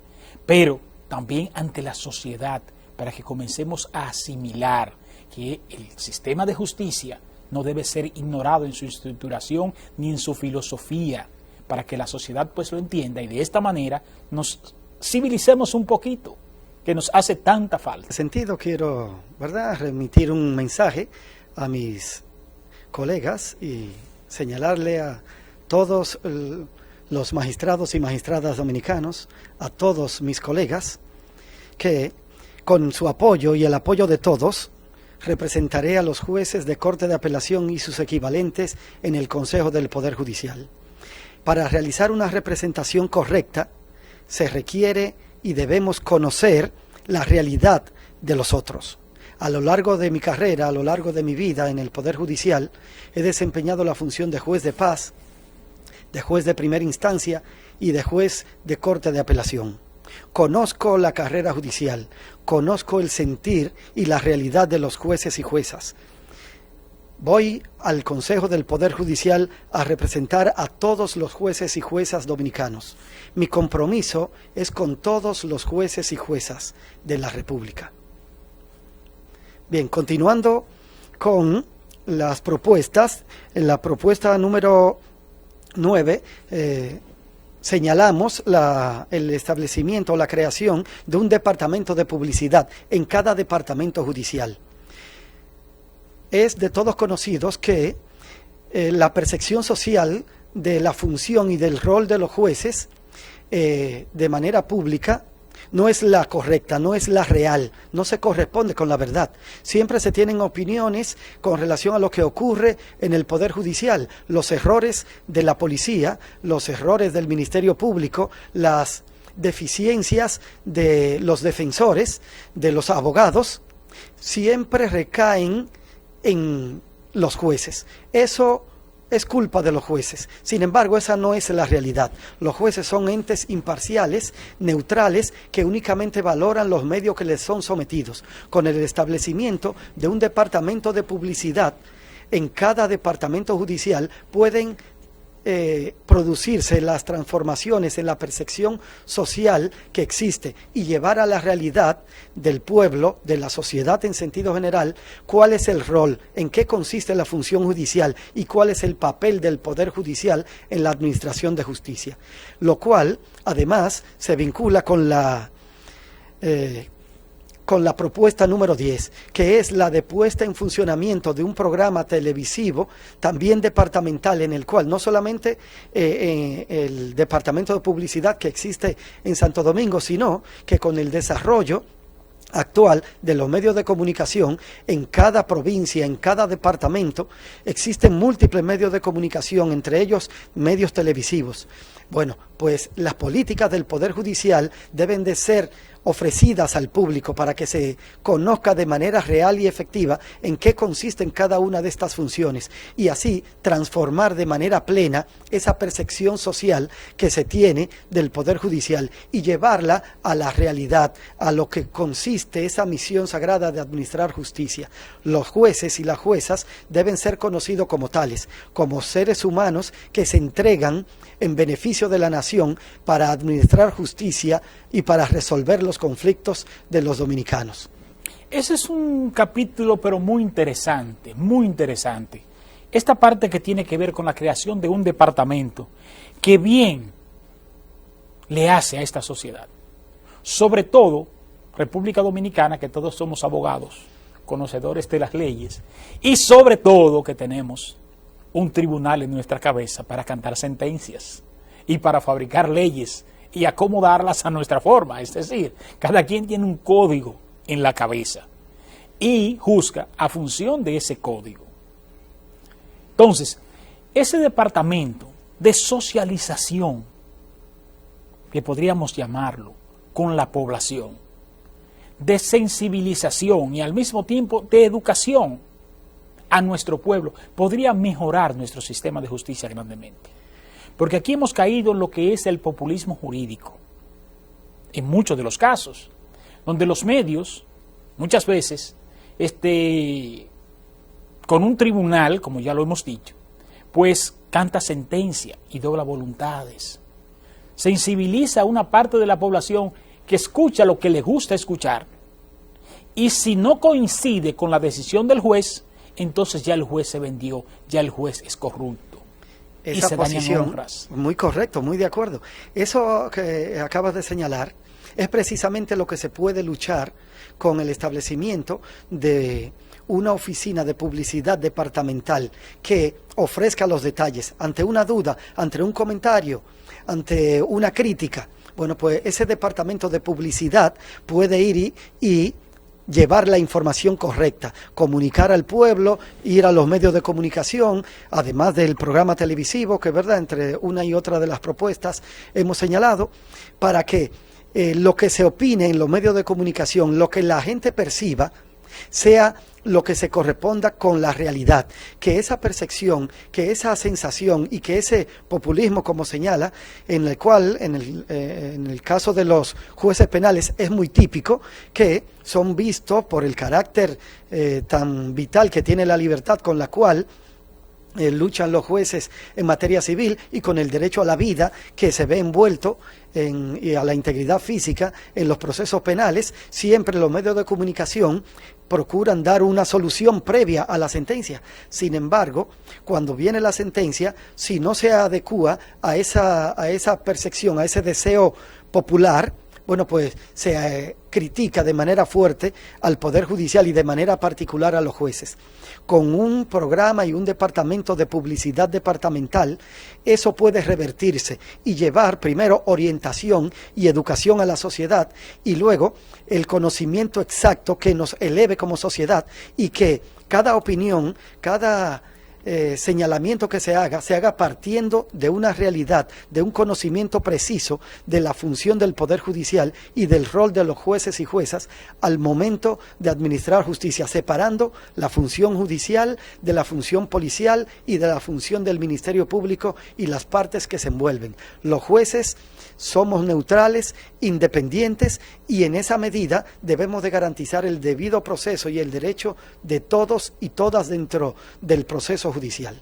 pero también ante la sociedad, para que comencemos a asimilar que el sistema de justicia no debe ser ignorado en su estructuración ni en su filosofía, para que la sociedad pues lo entienda y de esta manera nos civilicemos un poquito, que nos hace tanta falta. En ese sentido quiero, remitir un mensaje a mis colegas y señalarle a todos los magistrados y magistradas dominicanos, a todos mis colegas, que con su apoyo y el apoyo de todos, representaré a los jueces de Corte de Apelación y sus equivalentes en el Consejo del Poder Judicial. Para realizar una representación correcta, se requiere y debemos conocer la realidad de los otros. A lo largo de mi carrera, a lo largo de mi vida en el Poder Judicial, he desempeñado la función de juez de paz, de juez de primera instancia y de juez de Corte de Apelación. Conozco la carrera judicial, conozco el sentir y la realidad de los jueces y juezas. Voy al Consejo del Poder Judicial a representar a todos los jueces y juezas dominicanos. Mi compromiso es con todos los jueces y juezas de la República. Bien, continuando con las propuestas, en la propuesta número 9, señalamos el establecimiento o la creación de un departamento de publicidad en cada departamento judicial. Es de todos conocidos que la percepción social de la función y del rol de los jueces de manera pública no es la correcta, no es la real, no se corresponde con la verdad. Siempre se tienen opiniones con relación a lo que ocurre en el Poder Judicial, los errores de la policía, los errores del Ministerio Público, las deficiencias de los defensores, de los abogados, siempre recaen en los jueces. Eso es culpa de los jueces. Sin embargo, esa no es la realidad. Los jueces son entes imparciales, neutrales, que únicamente valoran los medios que les son sometidos. Con el establecimiento de un departamento de publicidad, en cada departamento judicial pueden producirse las transformaciones en la percepción social que existe y llevar a la realidad del pueblo, de la sociedad en sentido general, cuál es el rol, en qué consiste la función judicial y cuál es el papel del Poder Judicial en la administración de justicia. Lo cual, además, se vincula con la propuesta número 10, que es la de puesta en funcionamiento de un programa televisivo, también departamental, en el cual no solamente el departamento de publicidad que existe en Santo Domingo, sino que con el desarrollo actual de los medios de comunicación en cada provincia, en cada departamento, existen múltiples medios de comunicación, entre ellos medios televisivos. Bueno, pues las políticas del Poder Judicial deben de ser ofrecidas al público para que se conozca de manera real y efectiva en qué consisten cada una de estas funciones y así transformar de manera plena esa percepción social que se tiene del Poder Judicial y llevarla a la realidad, a lo que consiste esa misión sagrada de administrar justicia. Los jueces y las juezas deben ser conocidos como tales, como seres humanos que se entregan en beneficio de la nación para administrar justicia y para resolver los conflictos de los dominicanos. Ese es un capítulo pero muy interesante, muy interesante. Esta parte que tiene que ver con la creación de un departamento que bien le hace a esta sociedad. Sobre todo, República Dominicana, que todos somos abogados, conocedores de las leyes, y sobre todo que tenemos un tribunal en nuestra cabeza para cantar sentencias y para fabricar leyes y acomodarlas a nuestra forma. Es decir, cada quien tiene un código en la cabeza y juzga a función de ese código. Entonces, ese departamento de socialización, que podríamos llamarlo, con la población, de sensibilización y al mismo tiempo de educación a nuestro pueblo, podría mejorar nuestro sistema de justicia grandemente. Porque aquí hemos caído en lo que es el populismo jurídico, en muchos de los casos, donde los medios, muchas veces, con un tribunal, como ya lo hemos dicho, pues canta sentencia y dobla voluntades. Sensibiliza a una parte de la población que escucha lo que le gusta escuchar, y si no coincide con la decisión del juez, entonces ya el juez se vendió, ya el juez es corrupto. Esa posición, muy correcto, muy de acuerdo. Eso que acabas de señalar es precisamente lo que se puede luchar con el establecimiento de una oficina de publicidad departamental que ofrezca los detalles ante una duda, ante un comentario, ante una crítica. Bueno, pues ese departamento de publicidad puede ir y llevar la información correcta, comunicar al pueblo, ir a los medios de comunicación, además del programa televisivo, que verdad, entre una y otra de las propuestas hemos señalado, para que lo que se opine en los medios de comunicación, lo que la gente perciba, sea lo que se corresponda con la realidad, que esa percepción, que esa sensación y que ese populismo, como señala, en el cual, en el caso de los jueces penales es muy típico, que son vistos por el carácter tan vital que tiene la libertad con la cual luchan los jueces en materia civil y con el derecho a la vida que se ve envuelto y a la integridad física en los procesos penales. Siempre los medios de comunicación procuran dar una solución previa a la sentencia. Sin embargo, cuando viene la sentencia, si no se adecúa a esa percepción, a ese deseo popular, bueno, pues se critica de manera fuerte al Poder Judicial y de manera particular a los jueces. Con un programa y un departamento de publicidad departamental, eso puede revertirse y llevar primero orientación y educación a la sociedad y luego el conocimiento exacto que nos eleve como sociedad y que cada opinión, cada señalamiento que se haga partiendo de una realidad, de un conocimiento preciso de la función del Poder Judicial y del rol de los jueces y juezas al momento de administrar justicia, separando la función judicial de la función policial y de la función del Ministerio Público y las partes que se envuelven. Los jueces somos neutrales, independientes y en esa medida debemos de garantizar el debido proceso y el derecho de todos y todas dentro del proceso judicial.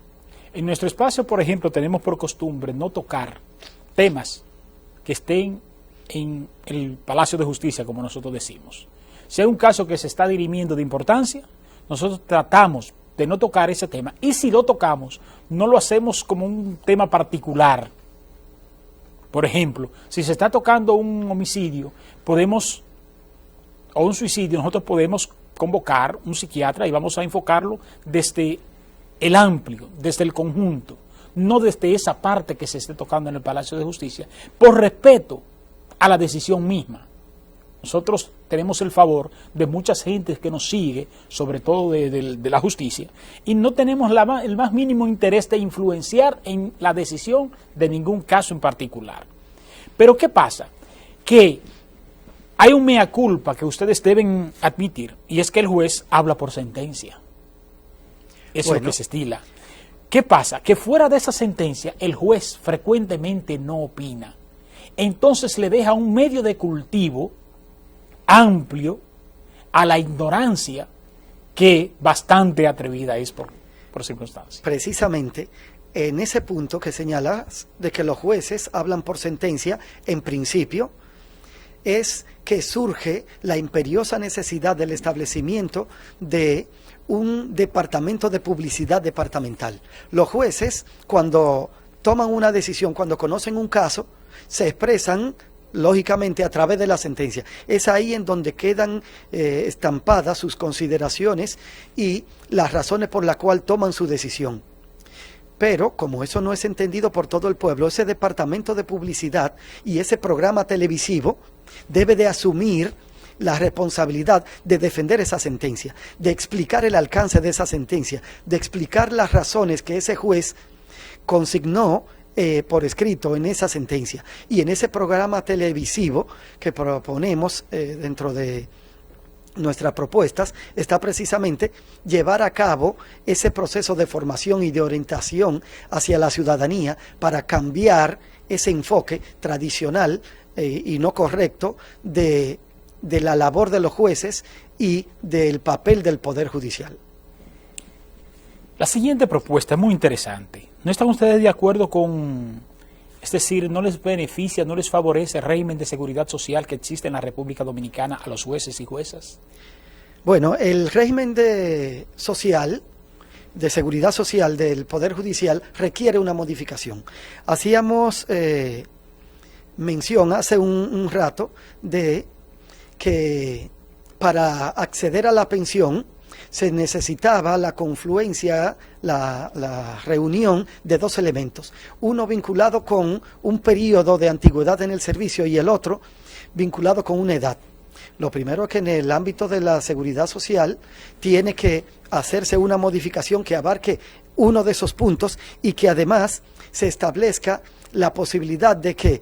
En nuestro espacio, por ejemplo, tenemos por costumbre no tocar temas que estén en el Palacio de Justicia, como nosotros decimos. Si hay un caso que se está dirimiendo de importancia, nosotros tratamos de no tocar ese tema y si lo tocamos, no lo hacemos como un tema particular. Por ejemplo, si se está tocando un homicidio, o un suicidio, nosotros podemos convocar un psiquiatra y vamos a enfocarlo desde el amplio, desde el conjunto, no desde esa parte que se esté tocando en el Palacio de Justicia, por respeto a la decisión misma. Nosotros tenemos el favor de muchas gentes que nos sigue, sobre todo de la justicia, y no tenemos el más mínimo interés de influenciar en la decisión de ningún caso en particular. Pero ¿qué pasa? Que hay un mea culpa que ustedes deben admitir, y es que el juez habla por sentencia. Eso es lo que se estila. ¿Qué pasa? Que fuera de esa sentencia, el juez frecuentemente no opina. Entonces le deja un medio de cultivo amplio a la ignorancia que bastante atrevida es por circunstancias. Precisamente en ese punto que señalas de que los jueces hablan por sentencia, en principio, es que surge la imperiosa necesidad del establecimiento de un departamento de publicidad departamental. Los jueces, cuando toman una decisión, cuando conocen un caso, se expresan lógicamente a través de la sentencia. Es ahí en donde quedan estampadas sus consideraciones y las razones por las cuales toman su decisión. Pero, como eso no es entendido por todo el pueblo, ese departamento de publicidad y ese programa televisivo debe de asumir la responsabilidad de defender esa sentencia, de explicar el alcance de esa sentencia, de explicar las razones que ese juez consignó por escrito en esa sentencia. Y en ese programa televisivo que proponemos dentro de nuestras propuestas está precisamente llevar a cabo ese proceso de formación y de orientación hacia la ciudadanía para cambiar ese enfoque tradicional y no correcto de la labor de los jueces y del papel del Poder Judicial. La siguiente propuesta es muy interesante. ¿No están ustedes de acuerdo es decir, no les beneficia, no les favorece el régimen de seguridad social que existe en la República Dominicana a los jueces y juezas? Bueno, el régimen de seguridad social del Poder Judicial requiere una modificación. Hacíamos mención hace un rato de que para acceder a la pensión se necesitaba la confluencia, la reunión de dos elementos, uno vinculado con un periodo de antigüedad en el servicio y el otro vinculado con una edad. Lo primero es que en el ámbito de la seguridad social tiene que hacerse una modificación que abarque uno de esos puntos y que además se establezca la posibilidad de que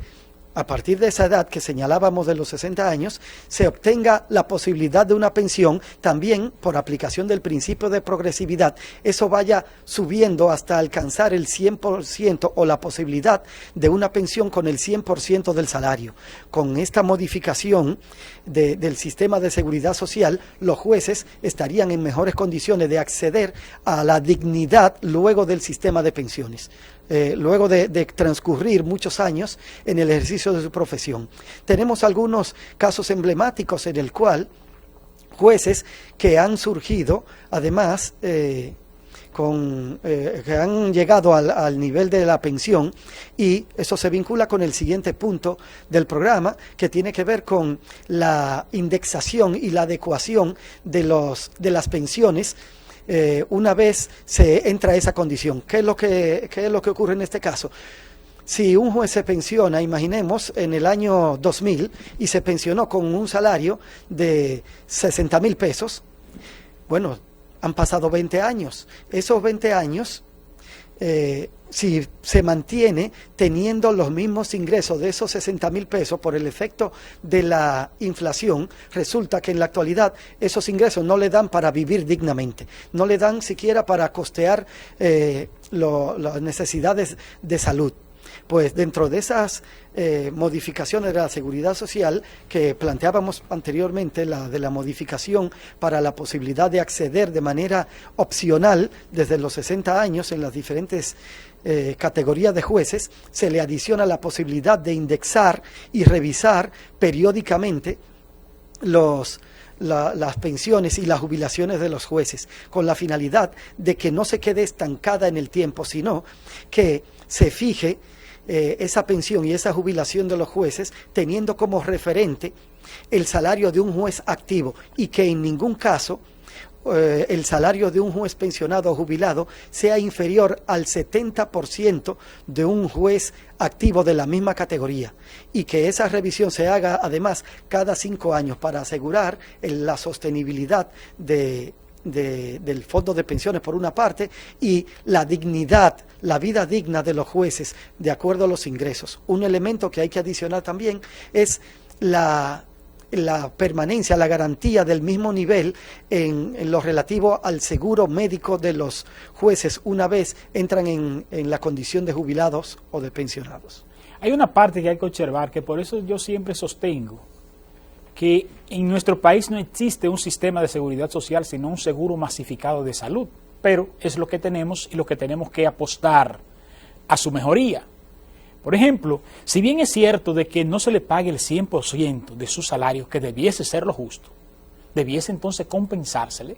a partir de esa edad que señalábamos de los 60 años, se obtenga la posibilidad de una pensión, también por aplicación del principio de progresividad, eso vaya subiendo hasta alcanzar el 100% o la posibilidad de una pensión con el 100% del salario. Con esta modificación del sistema de seguridad social, los jueces estarían en mejores condiciones de acceder a la dignidad luego del sistema de pensiones. Luego de transcurrir muchos años en el ejercicio de su profesión. Tenemos algunos casos emblemáticos en el cual jueces que han surgido, además, que han llegado al nivel de la pensión, y eso se vincula con el siguiente punto del programa, que tiene que ver con la indexación y la adecuación de las pensiones una vez se entra a esa condición. ¿Qué es lo que ocurre en este caso? Si un juez se pensiona, imaginemos, en el año 2000 y se pensionó con un salario de 60,000 pesos, bueno, han pasado 20 años. Esos 20 años, si se mantiene teniendo los mismos ingresos de esos 60,000 pesos por el efecto de la inflación, resulta que en la actualidad esos ingresos no le dan para vivir dignamente, no le dan siquiera para costear las necesidades de salud. Pues dentro de esas modificaciones de la seguridad social que planteábamos anteriormente, de la modificación para la posibilidad de acceder de manera opcional desde los 60 años en las diferentes categorías de jueces, se le adiciona la posibilidad de indexar y revisar periódicamente las pensiones y las jubilaciones de los jueces, con la finalidad de que no se quede estancada en el tiempo, sino que se fije esa pensión y esa jubilación de los jueces teniendo como referente el salario de un juez activo, y que en ningún caso el salario de un juez pensionado o jubilado sea inferior al 70% de un juez activo de la misma categoría, y que esa revisión se haga además cada 5 años para asegurar la sostenibilidad del fondo de pensiones por una parte, y la dignidad, la vida digna de los jueces de acuerdo a los ingresos. Un elemento que hay que adicionar también es la permanencia, la garantía del mismo nivel en lo relativo al seguro médico de los jueces una vez entran en la condición de jubilados o de pensionados. Hay una parte que hay que observar, que por eso yo siempre sostengo que en nuestro país no existe un sistema de seguridad social, sino un seguro masificado de salud, pero es lo que tenemos y lo que tenemos que apostar a su mejoría. Por ejemplo, si bien es cierto de que no se le pague el 100% de su salario, que debiese ser lo justo, debiese entonces compensársele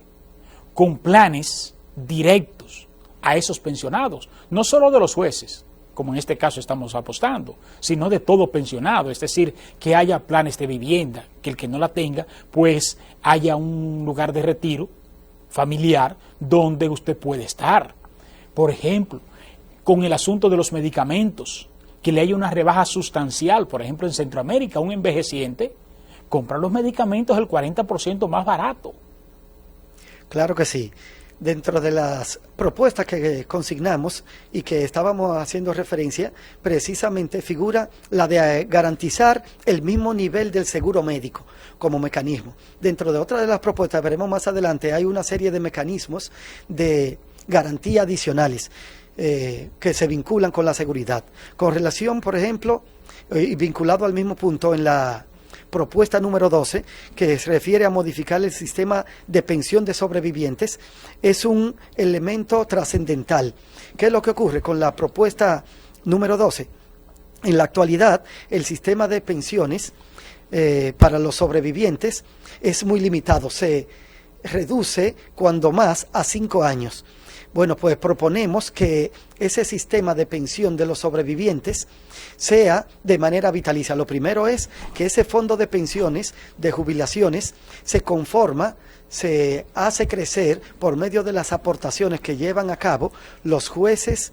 con planes directos a esos pensionados, no solo de los jueces, como en este caso estamos apostando, sino de todo pensionado, es decir, que haya planes de vivienda, que el que no la tenga, pues haya un lugar de retiro familiar donde usted puede estar. Por ejemplo, con el asunto de los medicamentos, que le haya una rebaja sustancial. Por ejemplo, en Centroamérica, un envejeciente compra los medicamentos el 40% más barato. Claro que sí. Dentro de las propuestas que consignamos y que estábamos haciendo referencia, precisamente figura la de garantizar el mismo nivel del seguro médico como mecanismo. Dentro de otra de las propuestas, veremos más adelante, hay una serie de mecanismos de garantía adicionales que se vinculan con la seguridad. Con relación, por ejemplo, y vinculado al mismo punto en la propuesta número 12, que se refiere a modificar el sistema de pensión de sobrevivientes, es un elemento trascendental. ¿Qué es lo que ocurre con la propuesta número 12? En la actualidad, el sistema de pensiones para los sobrevivientes es muy limitado, se reduce cuando más a 5 años. Bueno, pues proponemos que ese sistema de pensión de los sobrevivientes sea de manera vitalicia. Lo primero es que ese fondo de pensiones, de jubilaciones, se conforma, se hace crecer por medio de las aportaciones que llevan a cabo los jueces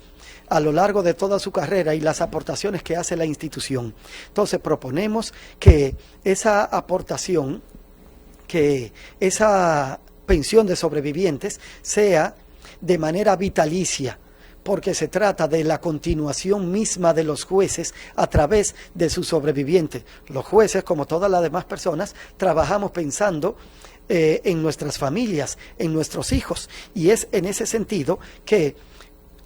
a lo largo de toda su carrera y las aportaciones que hace la institución. Entonces proponemos que esa aportación, que esa pensión de sobrevivientes sea de manera vitalicia, porque se trata de la continuación misma de los jueces a través de sus sobrevivientes. Los jueces, como todas las demás personas, trabajamos pensando en nuestras familias, en nuestros hijos, y es en ese sentido que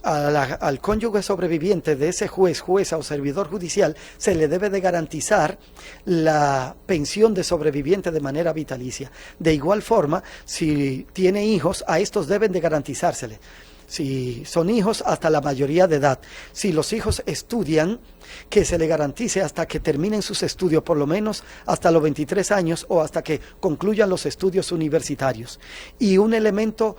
al cónyuge sobreviviente de ese juez, jueza o servidor judicial se le debe de garantizar la pensión de sobreviviente de manera vitalicia. De igual forma, si tiene hijos, a estos deben de garantizársele. Si son hijos, hasta la mayoría de edad. Si los hijos estudian, que se le garantice hasta que terminen sus estudios, por lo menos hasta los 23 años o hasta que concluyan los estudios universitarios. Y un elemento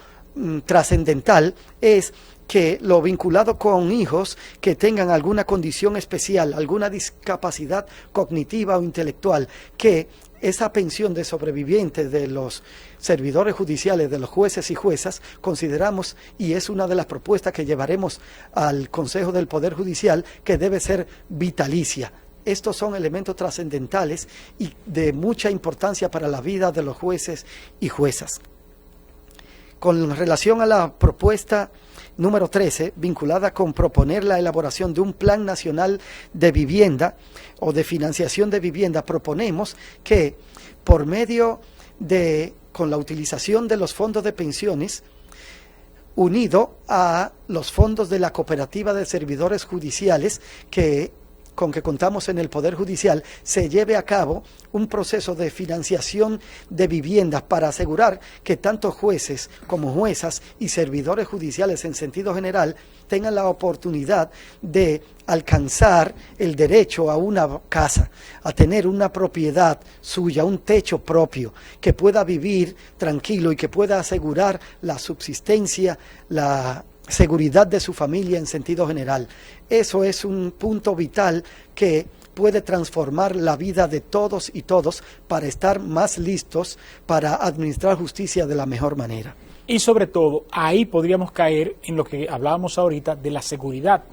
trascendental es que lo vinculado con hijos que tengan alguna condición especial, alguna discapacidad cognitiva o intelectual, que esa pensión de sobrevivientes de los servidores judiciales, de los jueces y juezas, consideramos, y es una de las propuestas que llevaremos al Consejo del Poder Judicial, que debe ser vitalicia. Estos son elementos trascendentales y de mucha importancia para la vida de los jueces y juezas. Con relación a la propuesta número 13, vinculada con proponer la elaboración de un plan nacional de vivienda o de financiación de vivienda, proponemos que por medio de, con la utilización de los fondos de pensiones, unido a los fondos de la cooperativa de servidores judiciales con que contamos en el Poder Judicial, se lleve a cabo un proceso de financiación de viviendas para asegurar que tanto jueces como juezas y servidores judiciales en sentido general tengan la oportunidad de alcanzar el derecho a una casa, a tener una propiedad suya, un techo propio, que pueda vivir tranquilo y que pueda asegurar la subsistencia, la seguridad de su familia en sentido general. Eso es un punto vital que puede transformar la vida de todos y todos para estar más listos para administrar justicia de la mejor manera. Y sobre todo, ahí podríamos caer en lo que hablábamos ahorita de la seguridad,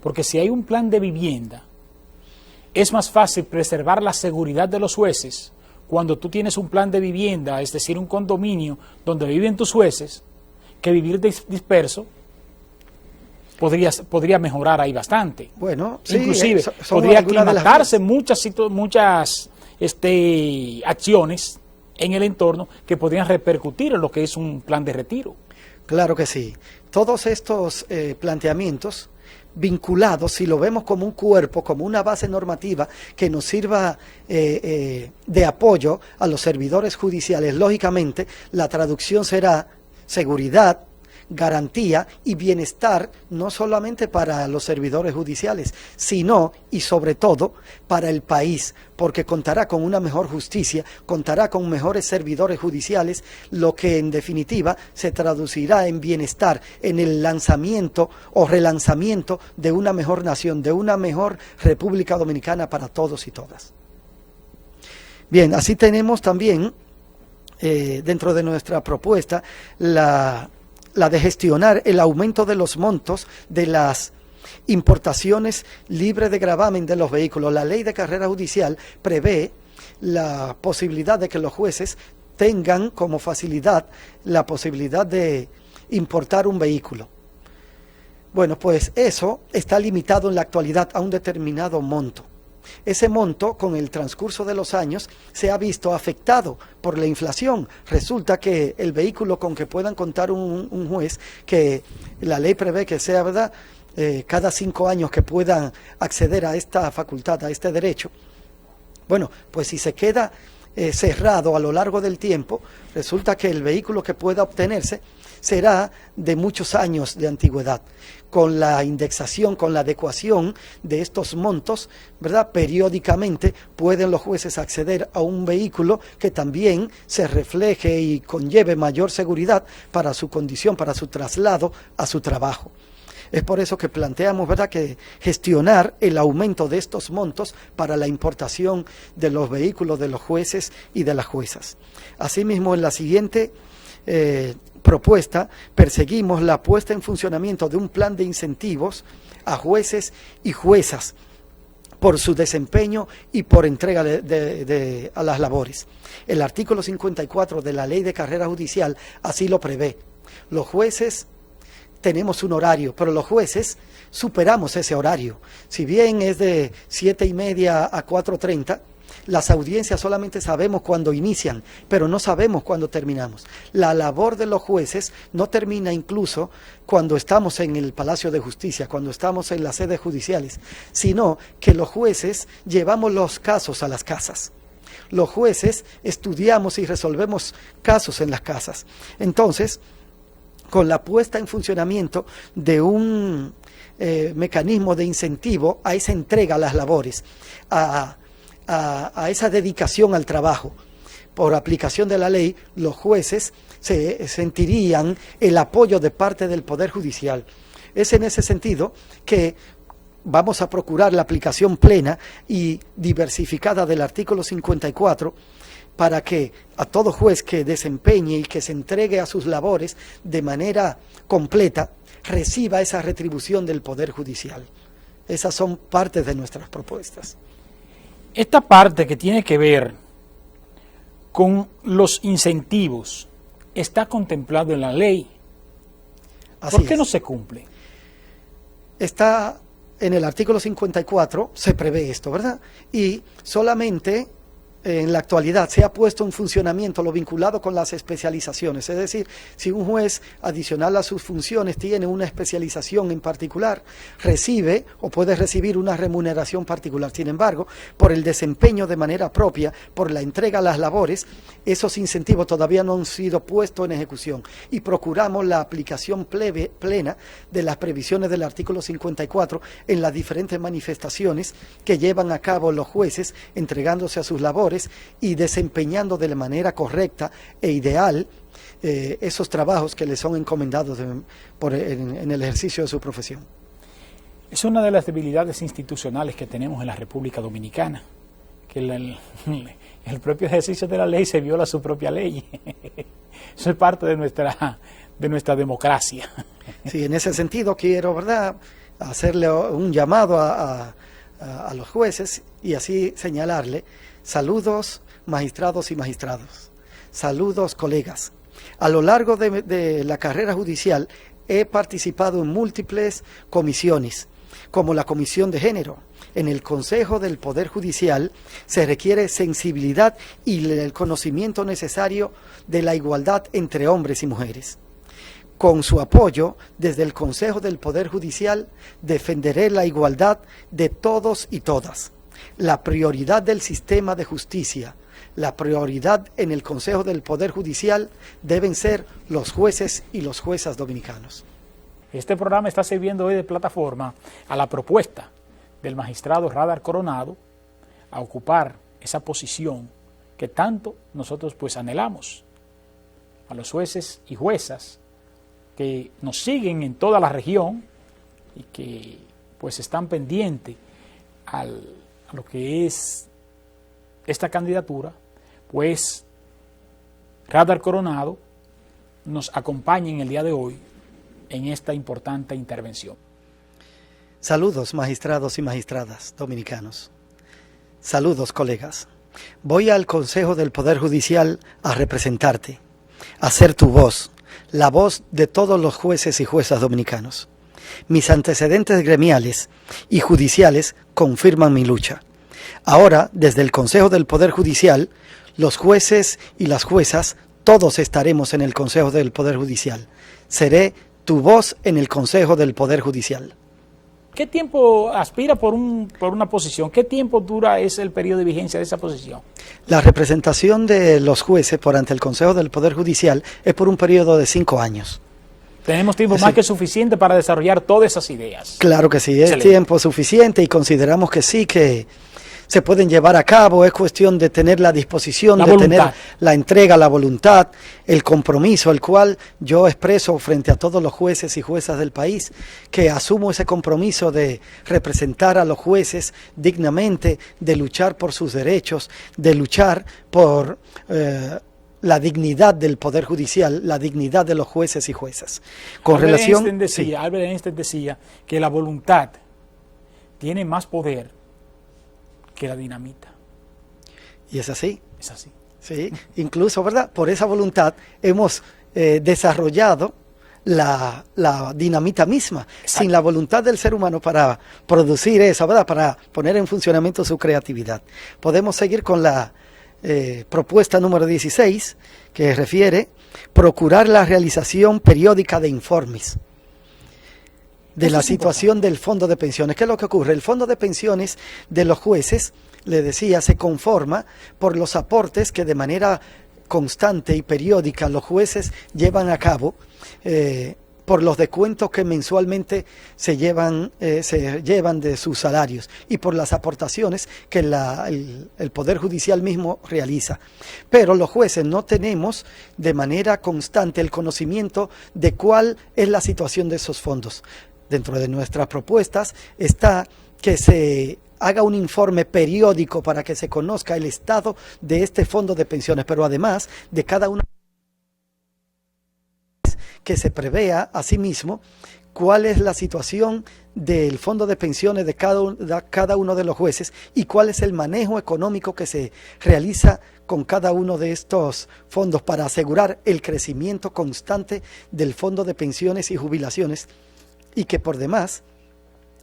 porque si hay un plan de vivienda, es más fácil preservar la seguridad de los jueces cuando tú tienes un plan de vivienda, es decir, un condominio donde viven tus jueces, que vivir disperso podría mejorar ahí bastante. Bueno, sí, inclusive podría aclimatarse muchas acciones en el entorno que podrían repercutir en lo que es un plan de retiro. Claro que sí. Todos estos planteamientos vinculados, si lo vemos como un cuerpo, como una base normativa que nos sirva de apoyo a los servidores judiciales, lógicamente la traducción será seguridad, garantía y bienestar, no solamente para los servidores judiciales, sino y sobre todo para el país, porque contará con una mejor justicia, contará con mejores servidores judiciales, lo que en definitiva se traducirá en bienestar, en el lanzamiento o relanzamiento de una mejor nación, de una mejor República Dominicana para todos y todas. Bien, así tenemos también dentro de nuestra propuesta la de gestionar el aumento de los montos de las importaciones libres de gravamen de los vehículos. La ley de carrera judicial prevé la posibilidad de que los jueces tengan como facilidad la posibilidad de importar un vehículo. Bueno, pues eso está limitado en la actualidad a un determinado monto. Ese monto, con el transcurso de los años, se ha visto afectado por la inflación. Resulta que el vehículo con que puedan contar un juez, que la ley prevé que sea, ¿verdad?, cada 5 años que puedan acceder a esta facultad, a este derecho. Bueno, pues si se queda cerrado a lo largo del tiempo, resulta que el vehículo que pueda obtenerse será de muchos años de antigüedad. Con la indexación, con la adecuación de estos montos, ¿verdad?, periódicamente pueden los jueces acceder a un vehículo que también se refleje y conlleve mayor seguridad para su condición, para su traslado a su trabajo. Es por eso que planteamos, ¿verdad?, que gestionar el aumento de estos montos para la importación de los vehículos de los jueces y de las juezas. Asimismo, en la siguiente propuesta, perseguimos la puesta en funcionamiento de un plan de incentivos a jueces y juezas por su desempeño y por entrega a las labores. El artículo 54 de la Ley de Carrera Judicial así lo prevé. Los jueces tenemos un horario, pero los jueces superamos ese horario. Si bien es de 7:30 a 4:30, las audiencias solamente sabemos cuándo inician, pero no sabemos cuándo terminamos. La labor de los jueces no termina incluso cuando estamos en el Palacio de Justicia, cuando estamos en las sedes judiciales, sino que los jueces llevamos los casos a las casas. Los jueces estudiamos y resolvemos casos en las casas. Entonces, con la puesta en funcionamiento de un mecanismo de incentivo a esa entrega a las labores, a esa dedicación al trabajo, por aplicación de la ley, los jueces se sentirían el apoyo de parte del Poder Judicial. Es en ese sentido que vamos a procurar la aplicación plena y diversificada del artículo 54 para que a todo juez que desempeñe y que se entregue a sus labores de manera completa, reciba esa retribución del Poder Judicial. Esas son partes de nuestras propuestas. Esta parte que tiene que ver con los incentivos está contemplado en la ley. ¿Por qué no se cumple? Está en el artículo 54, se prevé esto, ¿verdad? Y solamente en la actualidad se ha puesto en funcionamiento lo vinculado con las especializaciones, es decir, si un juez adicional a sus funciones tiene una especialización en particular, recibe o puede recibir una remuneración particular. Sin embargo, por el desempeño de manera propia, por la entrega a las labores, esos incentivos todavía no han sido puestos en ejecución y procuramos la aplicación plena de las previsiones del artículo 54 en las diferentes manifestaciones que llevan a cabo los jueces entregándose a sus labores y desempeñando de la manera correcta e ideal esos trabajos que les son encomendados en el ejercicio de su profesión. Es una de las debilidades institucionales que tenemos en la República Dominicana, que el propio ejercicio de la ley se viola su propia ley. Eso es parte de nuestra democracia. Sí, en ese sentido quiero, ¿verdad?, hacerle un llamado a los jueces y así señalarle: saludos magistrados y magistrados, saludos colegas. A lo largo de la carrera judicial he participado en múltiples comisiones, como la Comisión de Género. En el Consejo del Poder Judicial se requiere sensibilidad y el conocimiento necesario de la igualdad entre hombres y mujeres. Con su apoyo, desde el Consejo del Poder Judicial, defenderé la igualdad de todos y todas. La prioridad del sistema de justicia, la prioridad en el Consejo del Poder Judicial deben ser los jueces y las juezas dominicanos. Este programa está sirviendo hoy de plataforma a la propuesta del magistrado Radar Coronado a ocupar esa posición que tanto nosotros pues anhelamos. A los jueces y juezas que nos siguen en toda la región y que pues están pendientes a lo que es esta candidatura, pues Radar Coronado nos acompaña en el día de hoy en esta importante intervención. Saludos magistrados y magistradas dominicanos. Saludos colegas. Voy al Consejo del Poder Judicial a representarte, a ser tu voz, la voz de todos los jueces y juezas dominicanos. Mis antecedentes gremiales y judiciales confirman mi lucha. Ahora, desde el Consejo del Poder Judicial, los jueces y las juezas, todos estaremos en el Consejo del Poder Judicial. Seré tu voz en el Consejo del Poder Judicial. ¿Qué tiempo aspira por una posición? ¿Qué tiempo dura el periodo de vigencia de esa posición? La representación de los jueces por ante el Consejo del Poder Judicial es por un periodo de 5 años. Tenemos tiempo más que suficiente para desarrollar todas esas ideas. Claro que sí, es tiempo suficiente y consideramos que sí, que se pueden llevar a cabo. Es cuestión de tener la disposición, de tener la entrega, la voluntad, el compromiso, el cual yo expreso frente a todos los jueces y juezas del país, que asumo ese compromiso de representar a los jueces dignamente, de luchar por sus derechos, de luchar por la dignidad del Poder Judicial, la dignidad de los jueces y juezas. Albert Einstein decía que la voluntad tiene más poder que la dinamita. ¿Y es así? Es así. Sí, incluso, ¿verdad? Por esa voluntad hemos desarrollado la dinamita misma. Exacto. Sin la voluntad del ser humano para producir eso, ¿verdad? Para poner en funcionamiento su creatividad. Podemos seguir con la propuesta número 16, que refiere procurar la realización periódica de informes de la situación del fondo de pensiones. ¿Qué es lo que ocurre? El fondo de pensiones de los jueces, le decía, se conforma por los aportes que de manera constante y periódica los jueces llevan a cabo por los descuentos que mensualmente se llevan de sus salarios y por las aportaciones que el Poder Judicial mismo realiza. Pero los jueces no tenemos de manera constante el conocimiento de cuál es la situación de esos fondos. Dentro de nuestras propuestas está que se haga un informe periódico para que se conozca el estado de este fondo de pensiones, pero además de cada una que se prevea asimismo cuál es la situación del fondo de pensiones de cada uno de los jueces y cuál es el manejo económico que se realiza con cada uno de estos fondos para asegurar el crecimiento constante del fondo de pensiones y jubilaciones y que por demás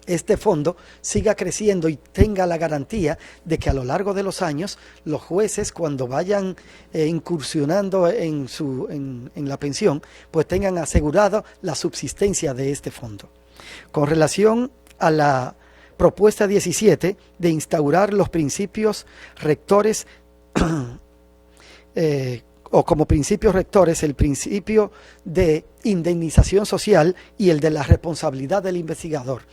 este fondo siga creciendo y tenga la garantía de que a lo largo de los años los jueces cuando vayan incursionando en la pensión pues tengan asegurado la subsistencia de este fondo. Con relación a la propuesta 17 de instaurar los principios rectores o como principios rectores el principio de indemnización social y el de la responsabilidad del investigador.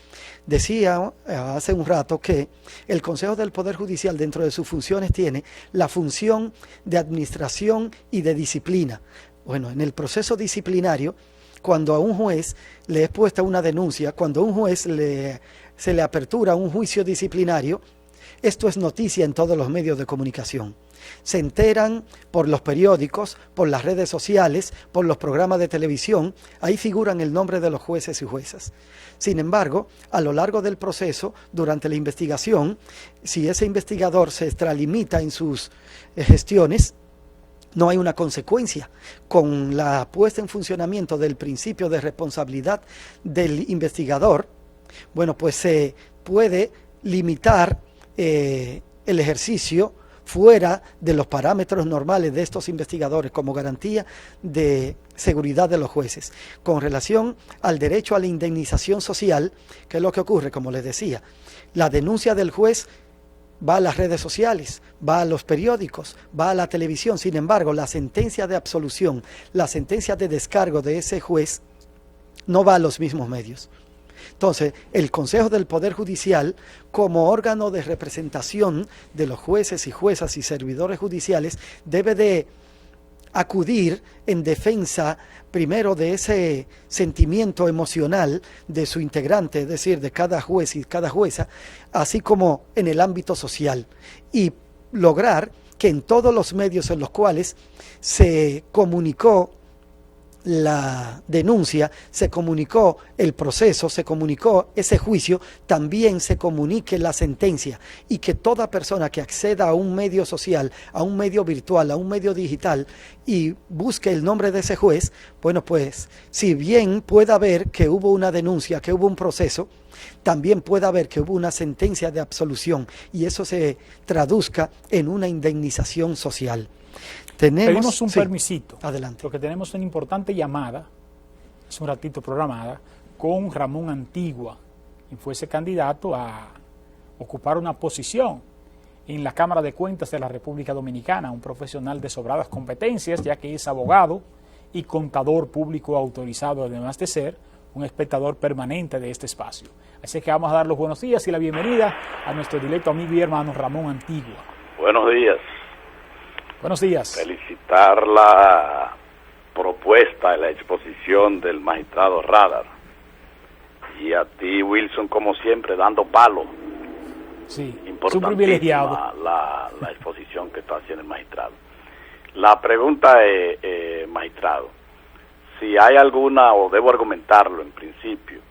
Decía hace un rato que el Consejo del Poder Judicial dentro de sus funciones tiene la función de administración y de disciplina. Bueno, en el proceso disciplinario, cuando a un juez le es puesta una denuncia, cuando a un juez se le apertura un juicio disciplinario, esto es noticia en todos los medios de comunicación. Se enteran por los periódicos, por las redes sociales, por los programas de televisión, ahí figuran el nombre de los jueces y juezas. Sin embargo, a lo largo del proceso, durante la investigación, si ese investigador se extralimita en sus gestiones, no hay una consecuencia. Con la puesta en funcionamiento del principio de responsabilidad del investigador, bueno, pues se puede limitar el ejercicio fuera de los parámetros normales de estos investigadores como garantía de seguridad de los jueces. Con relación al derecho a la indemnización social, ¿qué es lo que ocurre? Como les decía, la denuncia del juez va a las redes sociales, va a los periódicos, va a la televisión. Sin embargo, la sentencia de absolución, la sentencia de descargo de ese juez no va a los mismos medios. Entonces, el Consejo del Poder Judicial, como órgano de representación de los jueces y juezas y servidores judiciales, debe de acudir en defensa primero de ese sentimiento emocional de su integrante, es decir, de cada juez y cada jueza, así como en el ámbito social, y lograr que en todos los medios en los cuales se comunicó la denuncia, se comunicó el proceso, se comunicó ese juicio, también se comunique la sentencia y que toda persona que acceda a un medio social, a un medio virtual, a un medio digital y busque el nombre de ese juez, bueno, pues si bien pueda ver que hubo una denuncia, que hubo un proceso, también pueda ver que hubo una sentencia de absolución y eso se traduzca en una indemnización social. Pedimos un permisito. Adelante. Porque tenemos una importante llamada, es un ratito programada, con Ramón Antigua, quien fuese candidato a ocupar una posición en la Cámara de Cuentas de la República Dominicana, un profesional de sobradas competencias, ya que es abogado y contador público autorizado, además de ser un espectador permanente de este espacio. Así que vamos a dar los buenos días y la bienvenida a nuestro directo amigo y hermano Ramón Antigua. Buenos días. Buenos días. Felicitar la propuesta y la exposición del magistrado Radar. Y a ti, Wilson, como siempre, dando palo. Sí, es un privilegiado. La exposición que está haciendo el magistrado. La pregunta es, magistrado, si hay alguna, o debo argumentarlo en principio,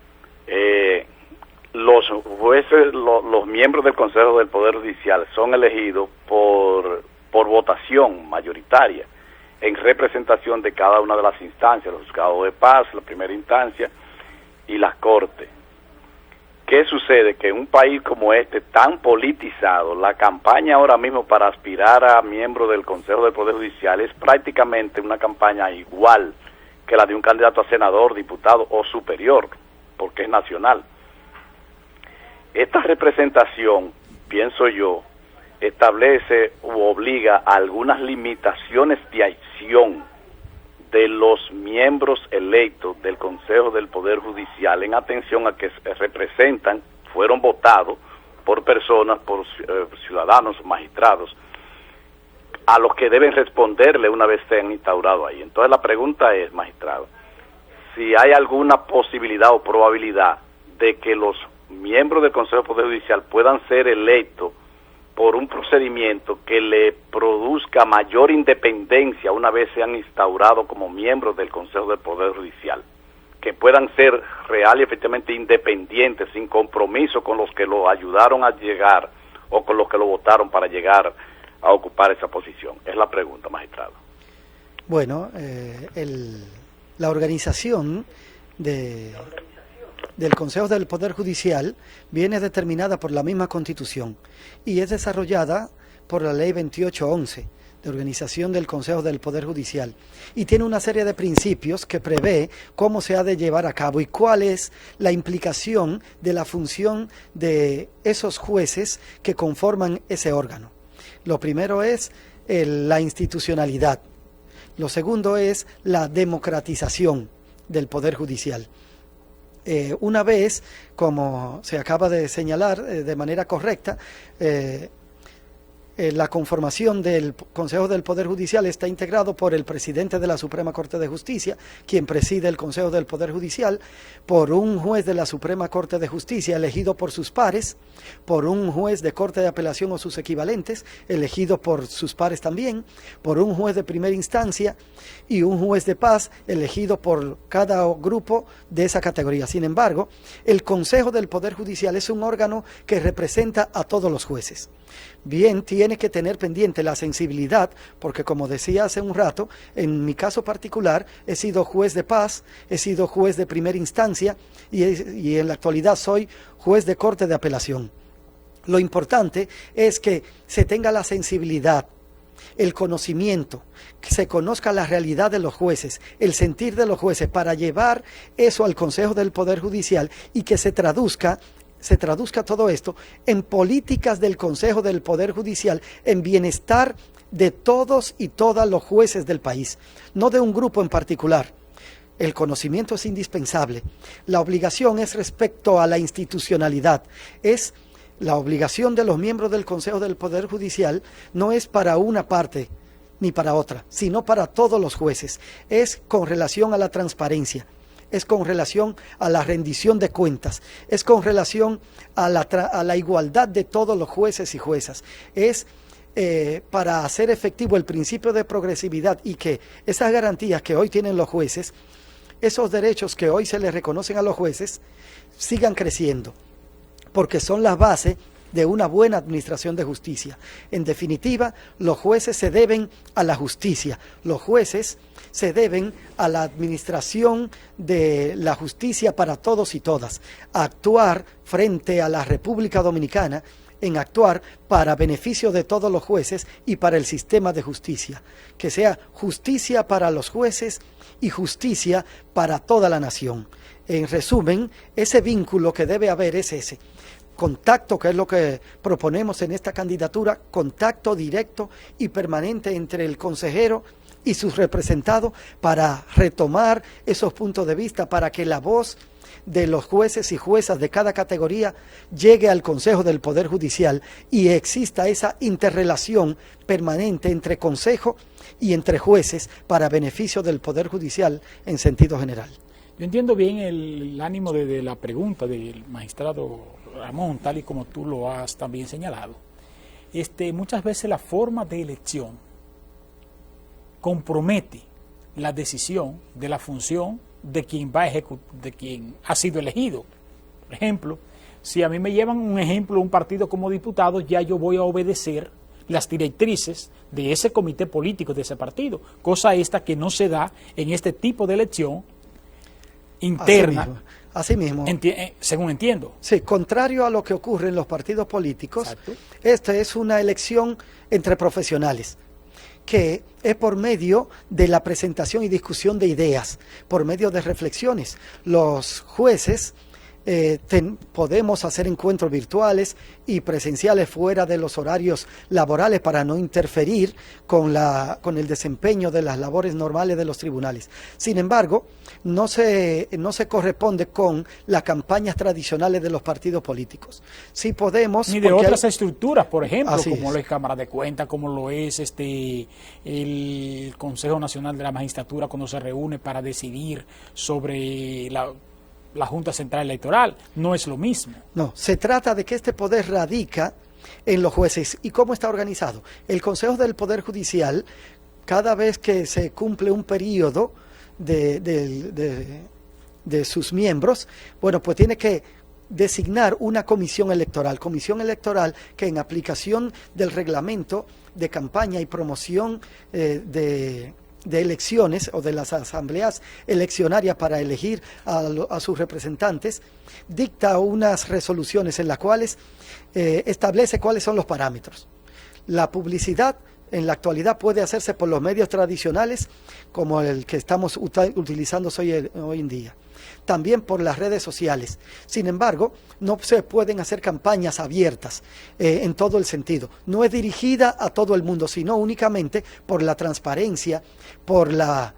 los jueces, los miembros del Consejo del Poder Judicial son elegidos por votación mayoritaria en representación de cada una de las instancias, los juzgados de paz, la primera instancia y las cortes. ¿Qué sucede? Que en un país como este, tan politizado, la campaña ahora mismo para aspirar a miembro del Consejo del Poder Judicial es prácticamente una campaña igual que la de un candidato a senador, diputado o superior, porque es nacional. Esta representación, pienso yo, establece u obliga a algunas limitaciones de acción de los miembros electos del Consejo del Poder Judicial, en atención a que representan, fueron votados por personas, por ciudadanos, magistrados, a los que deben responderle una vez sean instaurados ahí. Entonces la pregunta es, magistrado, si hay alguna posibilidad o probabilidad de que los miembros del Consejo del Poder Judicial puedan ser electos por un procedimiento que le produzca mayor independencia una vez sean instaurados como miembros del Consejo del Poder Judicial, que puedan ser real y efectivamente independientes, sin compromiso con los que lo ayudaron a llegar o con los que lo votaron para llegar a ocupar esa posición. Es la pregunta, magistrado. Bueno, la organización del Consejo del Poder Judicial viene determinada por la misma Constitución y es desarrollada por la Ley 2811 de organización del Consejo del Poder Judicial, y tiene una serie de principios que prevé cómo se ha de llevar a cabo y cuál es la implicación de la función de esos jueces que conforman ese órgano. Lo primero es la institucionalidad. Lo segundo es la democratización del Poder Judicial. Una vez, como se acaba de señalar de manera correcta, la conformación del Consejo del Poder Judicial está integrado por el presidente de la Suprema Corte de Justicia, quien preside el Consejo del Poder Judicial, por un juez de la Suprema Corte de Justicia elegido por sus pares, por un juez de Corte de Apelación o sus equivalentes, elegido por sus pares también, por un juez de primera instancia y un juez de paz elegido por cada grupo de esa categoría. Sin embargo, el Consejo del Poder Judicial es un órgano que representa a todos los jueces. Bien, tiene que tener pendiente la sensibilidad, porque como decía hace un rato, en mi caso particular he sido juez de paz, he sido juez de primera instancia y en la actualidad soy juez de Corte de Apelación. Lo importante es que se tenga la sensibilidad, el conocimiento, que se conozca la realidad de los jueces, el sentir de los jueces, para llevar eso al Consejo del Poder Judicial y que se traduzca todo esto en políticas del Consejo del Poder Judicial, en bienestar de todos y todas los jueces del país, no de un grupo en particular. El conocimiento es indispensable. La obligación es respecto a la institucionalidad. Es la obligación de los miembros del Consejo del Poder Judicial, no es para una parte ni para otra, sino para todos los jueces. Es con relación a la transparencia, es con relación a la rendición de cuentas, es con relación a la igualdad de todos los jueces y juezas, es para hacer efectivo el principio de progresividad y que esas garantías que hoy tienen los jueces, esos derechos que hoy se les reconocen a los jueces, sigan creciendo, porque son la base de una buena administración de justicia. En definitiva, los jueces se deben a la justicia, los jueces se deben a la administración de la justicia para todos y todas, a actuar frente a la República Dominicana, en actuar para beneficio de todos los jueces y para el sistema de justicia, que sea justicia para los jueces y justicia para toda la nación. En resumen, ese vínculo que debe haber es ese contacto, que es lo que proponemos en esta candidatura, contacto directo y permanente entre el consejero y sus representados para retomar esos puntos de vista, para que la voz de los jueces y juezas de cada categoría llegue al Consejo del Poder Judicial y exista esa interrelación permanente entre consejo y entre jueces para beneficio del Poder Judicial en sentido general. Yo entiendo bien el ánimo de la pregunta del magistrado Ramón, tal y como tú lo has también señalado. Muchas veces la forma de elección compromete la decisión de la función de quien de quien ha sido elegido. Por ejemplo, si a mí me llevan un partido como diputado, ya yo voy a obedecer las directrices de ese comité político de ese partido, cosa esta que no se da en este tipo de elección interna. Así mismo. Según entiendo. Sí, contrario a lo que ocurre en los partidos políticos, exacto, esta es una elección entre profesionales, que es por medio de la presentación y discusión de ideas, por medio de reflexiones. Los jueces podemos hacer encuentros virtuales y presenciales fuera de los horarios laborales para no interferir con el desempeño de las labores normales de los tribunales. Sin embargo, no se corresponde con las campañas tradicionales de los partidos políticos. Sí podemos... Ni de otras estructuras, por ejemplo, como es. lo es Cámara de Cuentas, como lo es el Consejo Nacional de la Magistratura cuando se reúne para decidir sobre la Junta Central Electoral. No es lo mismo. No, se trata de que este poder radica en los jueces. ¿Y cómo está organizado? El Consejo del Poder Judicial, cada vez que se cumple un periodo de sus miembros, bueno, pues tiene que designar una comisión electoral que en aplicación del reglamento de campaña y promoción de elecciones o de las asambleas eleccionarias para elegir a sus representantes, dicta unas resoluciones en las cuales establece cuáles son los parámetros. La publicidad en la actualidad puede hacerse por los medios tradicionales como el que estamos utilizando hoy en día. También por las redes sociales. Sin embargo, no se pueden hacer campañas abiertas en todo el sentido. No es dirigida a todo el mundo, sino únicamente por la transparencia, por la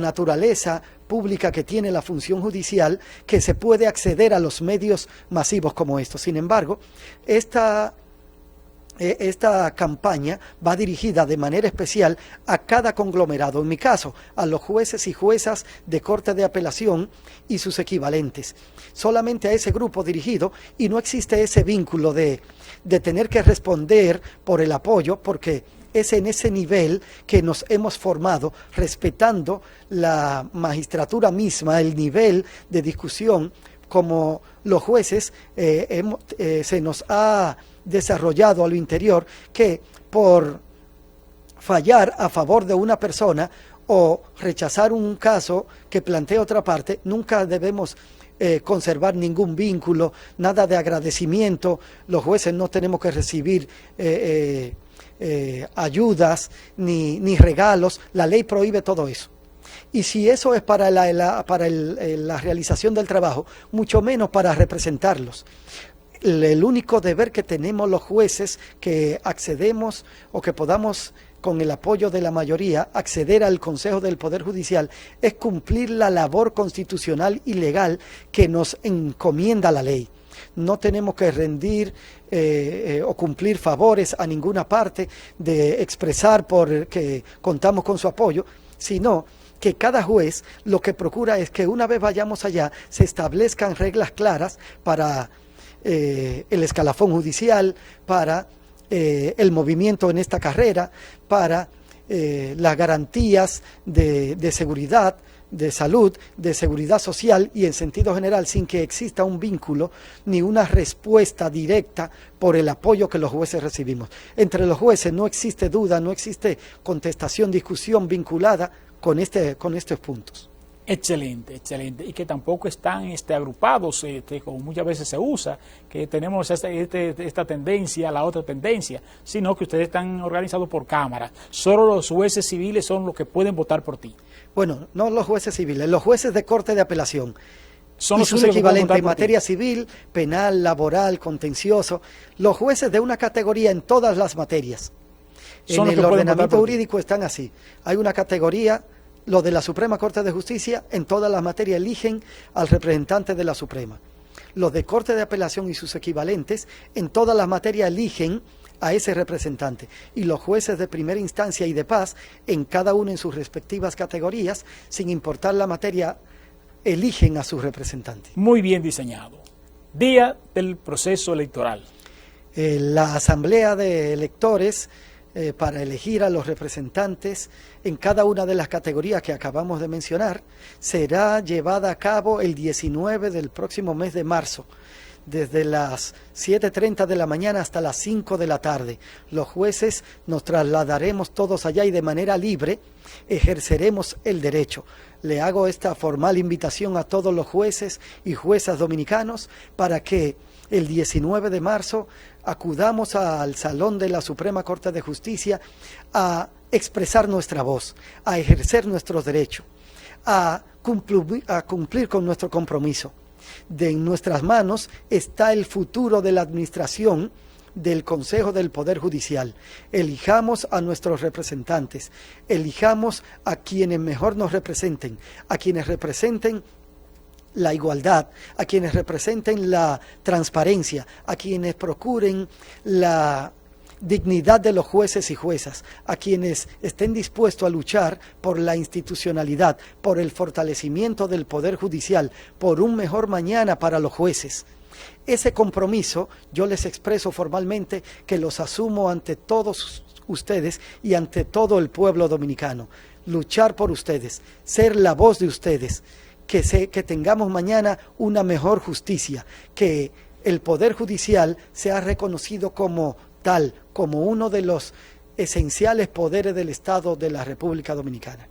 naturaleza pública que tiene la función judicial, que se puede acceder a los medios masivos como estos. Sin embargo, esta campaña va dirigida de manera especial a cada conglomerado, en mi caso, a los jueces y juezas de Corte de Apelación y sus equivalentes. Solamente a ese grupo dirigido, y no existe ese vínculo de tener que responder por el apoyo, porque es en ese nivel que nos hemos formado, respetando la magistratura misma, el nivel de discusión, como los jueces se nos ha desarrollado a lo interior, que por fallar a favor de una persona o rechazar un caso que plantea otra parte, nunca debemos conservar ningún vínculo, nada de agradecimiento. Los jueces no tenemos que recibir ayudas ni regalos. La ley prohíbe todo eso. Y si eso es para la realización del trabajo, mucho menos para representarlos. El único deber que tenemos los jueces que accedemos o que podamos, con el apoyo de la mayoría, acceder al Consejo del Poder Judicial es cumplir la labor constitucional y legal que nos encomienda la ley. No tenemos que rendir o cumplir favores a ninguna parte, de expresar porque contamos con su apoyo, sino que cada juez lo que procura es que una vez vayamos allá se establezcan reglas claras para el escalafón judicial, para el movimiento en esta carrera, para las garantías de seguridad, de salud, de seguridad social y en sentido general, sin que exista un vínculo ni una respuesta directa por el apoyo que los jueces recibimos. Entre los jueces no existe duda, no existe contestación, discusión vinculada con estos puntos. Excelente, excelente. Y que tampoco están agrupados, como muchas veces se usa, que tenemos esta tendencia, la otra tendencia, sino que ustedes están organizados por cámara. Solo los jueces civiles son los que pueden votar por ti. Bueno, no los jueces civiles, los jueces de Corte de Apelación. Son y sus equivalentes en materia civil, penal, laboral, contencioso. Los jueces de una categoría en todas las materias. En el ordenamiento jurídico están así. Hay una categoría... Los de la Suprema Corte de Justicia, en todas las materias eligen al representante de la Suprema. Los de Corte de Apelación y sus equivalentes, en todas las materias eligen a ese representante. Y los jueces de primera instancia y de paz, en cada uno en sus respectivas categorías, sin importar la materia, eligen a sus representantes. Muy bien diseñado. Día del proceso electoral. La asamblea de electores para elegir a los representantes en cada una de las categorías que acabamos de mencionar, será llevada a cabo el 19 del próximo mes de marzo, desde las 7:30 de la mañana hasta las 5 de la tarde. Los jueces nos trasladaremos todos allá y de manera libre ejerceremos el derecho. Le hago esta formal invitación a todos los jueces y juezas dominicanos para que el 19 de marzo acudamos al Salón de la Suprema Corte de Justicia a expresar nuestra voz, a ejercer nuestros derechos, a cumplir con nuestro compromiso. En nuestras manos está el futuro de la administración del Consejo del Poder Judicial. Elijamos a nuestros representantes, elijamos a quienes mejor nos representen, a quienes representen la igualdad, a quienes representen la transparencia, a quienes procuren la dignidad de los jueces y juezas, a quienes estén dispuestos a luchar por la institucionalidad, por el fortalecimiento del Poder Judicial, por un mejor mañana para los jueces. Ese compromiso yo les expreso formalmente que los asumo ante todos ustedes y ante todo el pueblo dominicano. Luchar por ustedes, ser la voz de ustedes, que tengamos mañana una mejor justicia, que el Poder Judicial sea reconocido como tal, como uno de los esenciales poderes del Estado de la República Dominicana.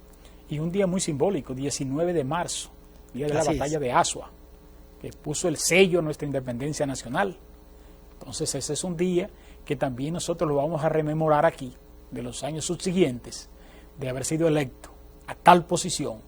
Y un día muy simbólico, 19 de marzo, día de la batalla de Azua, que puso el sello a nuestra independencia nacional. Entonces ese es un día que también nosotros lo vamos a rememorar aquí, de los años subsiguientes, de haber sido electo a tal posición,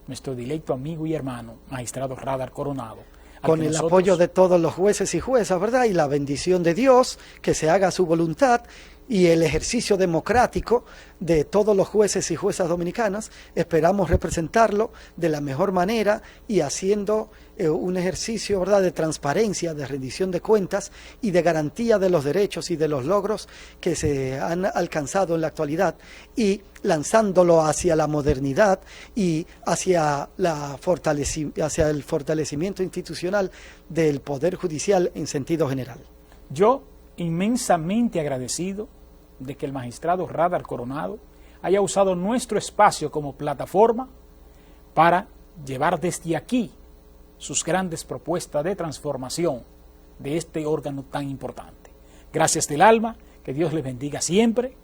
nuestro directo amigo y hermano, magistrado Radar Coronado. Con el apoyo de todos los jueces y juezas, ¿verdad? Y la bendición de Dios, que se haga su voluntad, y el ejercicio democrático de todos los jueces y juezas dominicanas. Esperamos representarlo de la mejor manera y haciendo un ejercicio, ¿verdad?, de transparencia, de rendición de cuentas y de garantía de los derechos y de los logros que se han alcanzado en la actualidad, y lanzándolo hacia la modernidad y hacia el fortalecimiento institucional del Poder Judicial en sentido general. Yo inmensamente agradecido de que el magistrado Radar Coronado haya usado nuestro espacio como plataforma para llevar desde aquí sus grandes propuestas de transformación de este órgano tan importante. Gracias del alma, que Dios les bendiga siempre,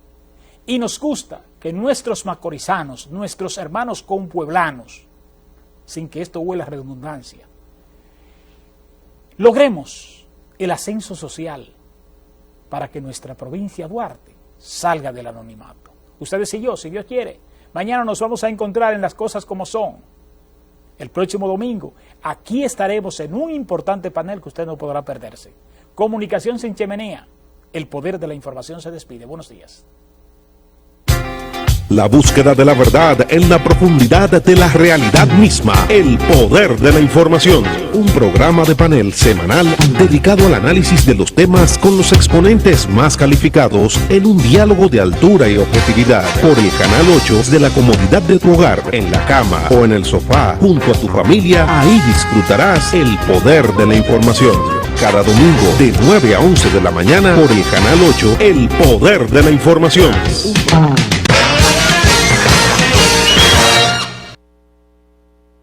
y nos gusta que nuestros macorizanos, nuestros hermanos compueblanos, sin que esto huela a redundancia, logremos el ascenso social para que nuestra provincia Duarte salga del anonimato. Ustedes y yo, si Dios quiere, mañana nos vamos a encontrar en Las Cosas Como Son. El próximo domingo, aquí estaremos en un importante panel que usted no podrá perderse. Comunicación sin chimenea. El poder de la información se despide. Buenos días. La búsqueda de la verdad en la profundidad de la realidad misma. El poder de la información. Un programa de panel semanal dedicado al análisis de los temas con los exponentes más calificados en un diálogo de altura y objetividad. Por el Canal 8, desde la comodidad de tu hogar, en la cama o en el sofá, junto a tu familia, ahí disfrutarás el poder de la información. Cada domingo de 9 a 11 de la mañana por el Canal 8, el poder de la información.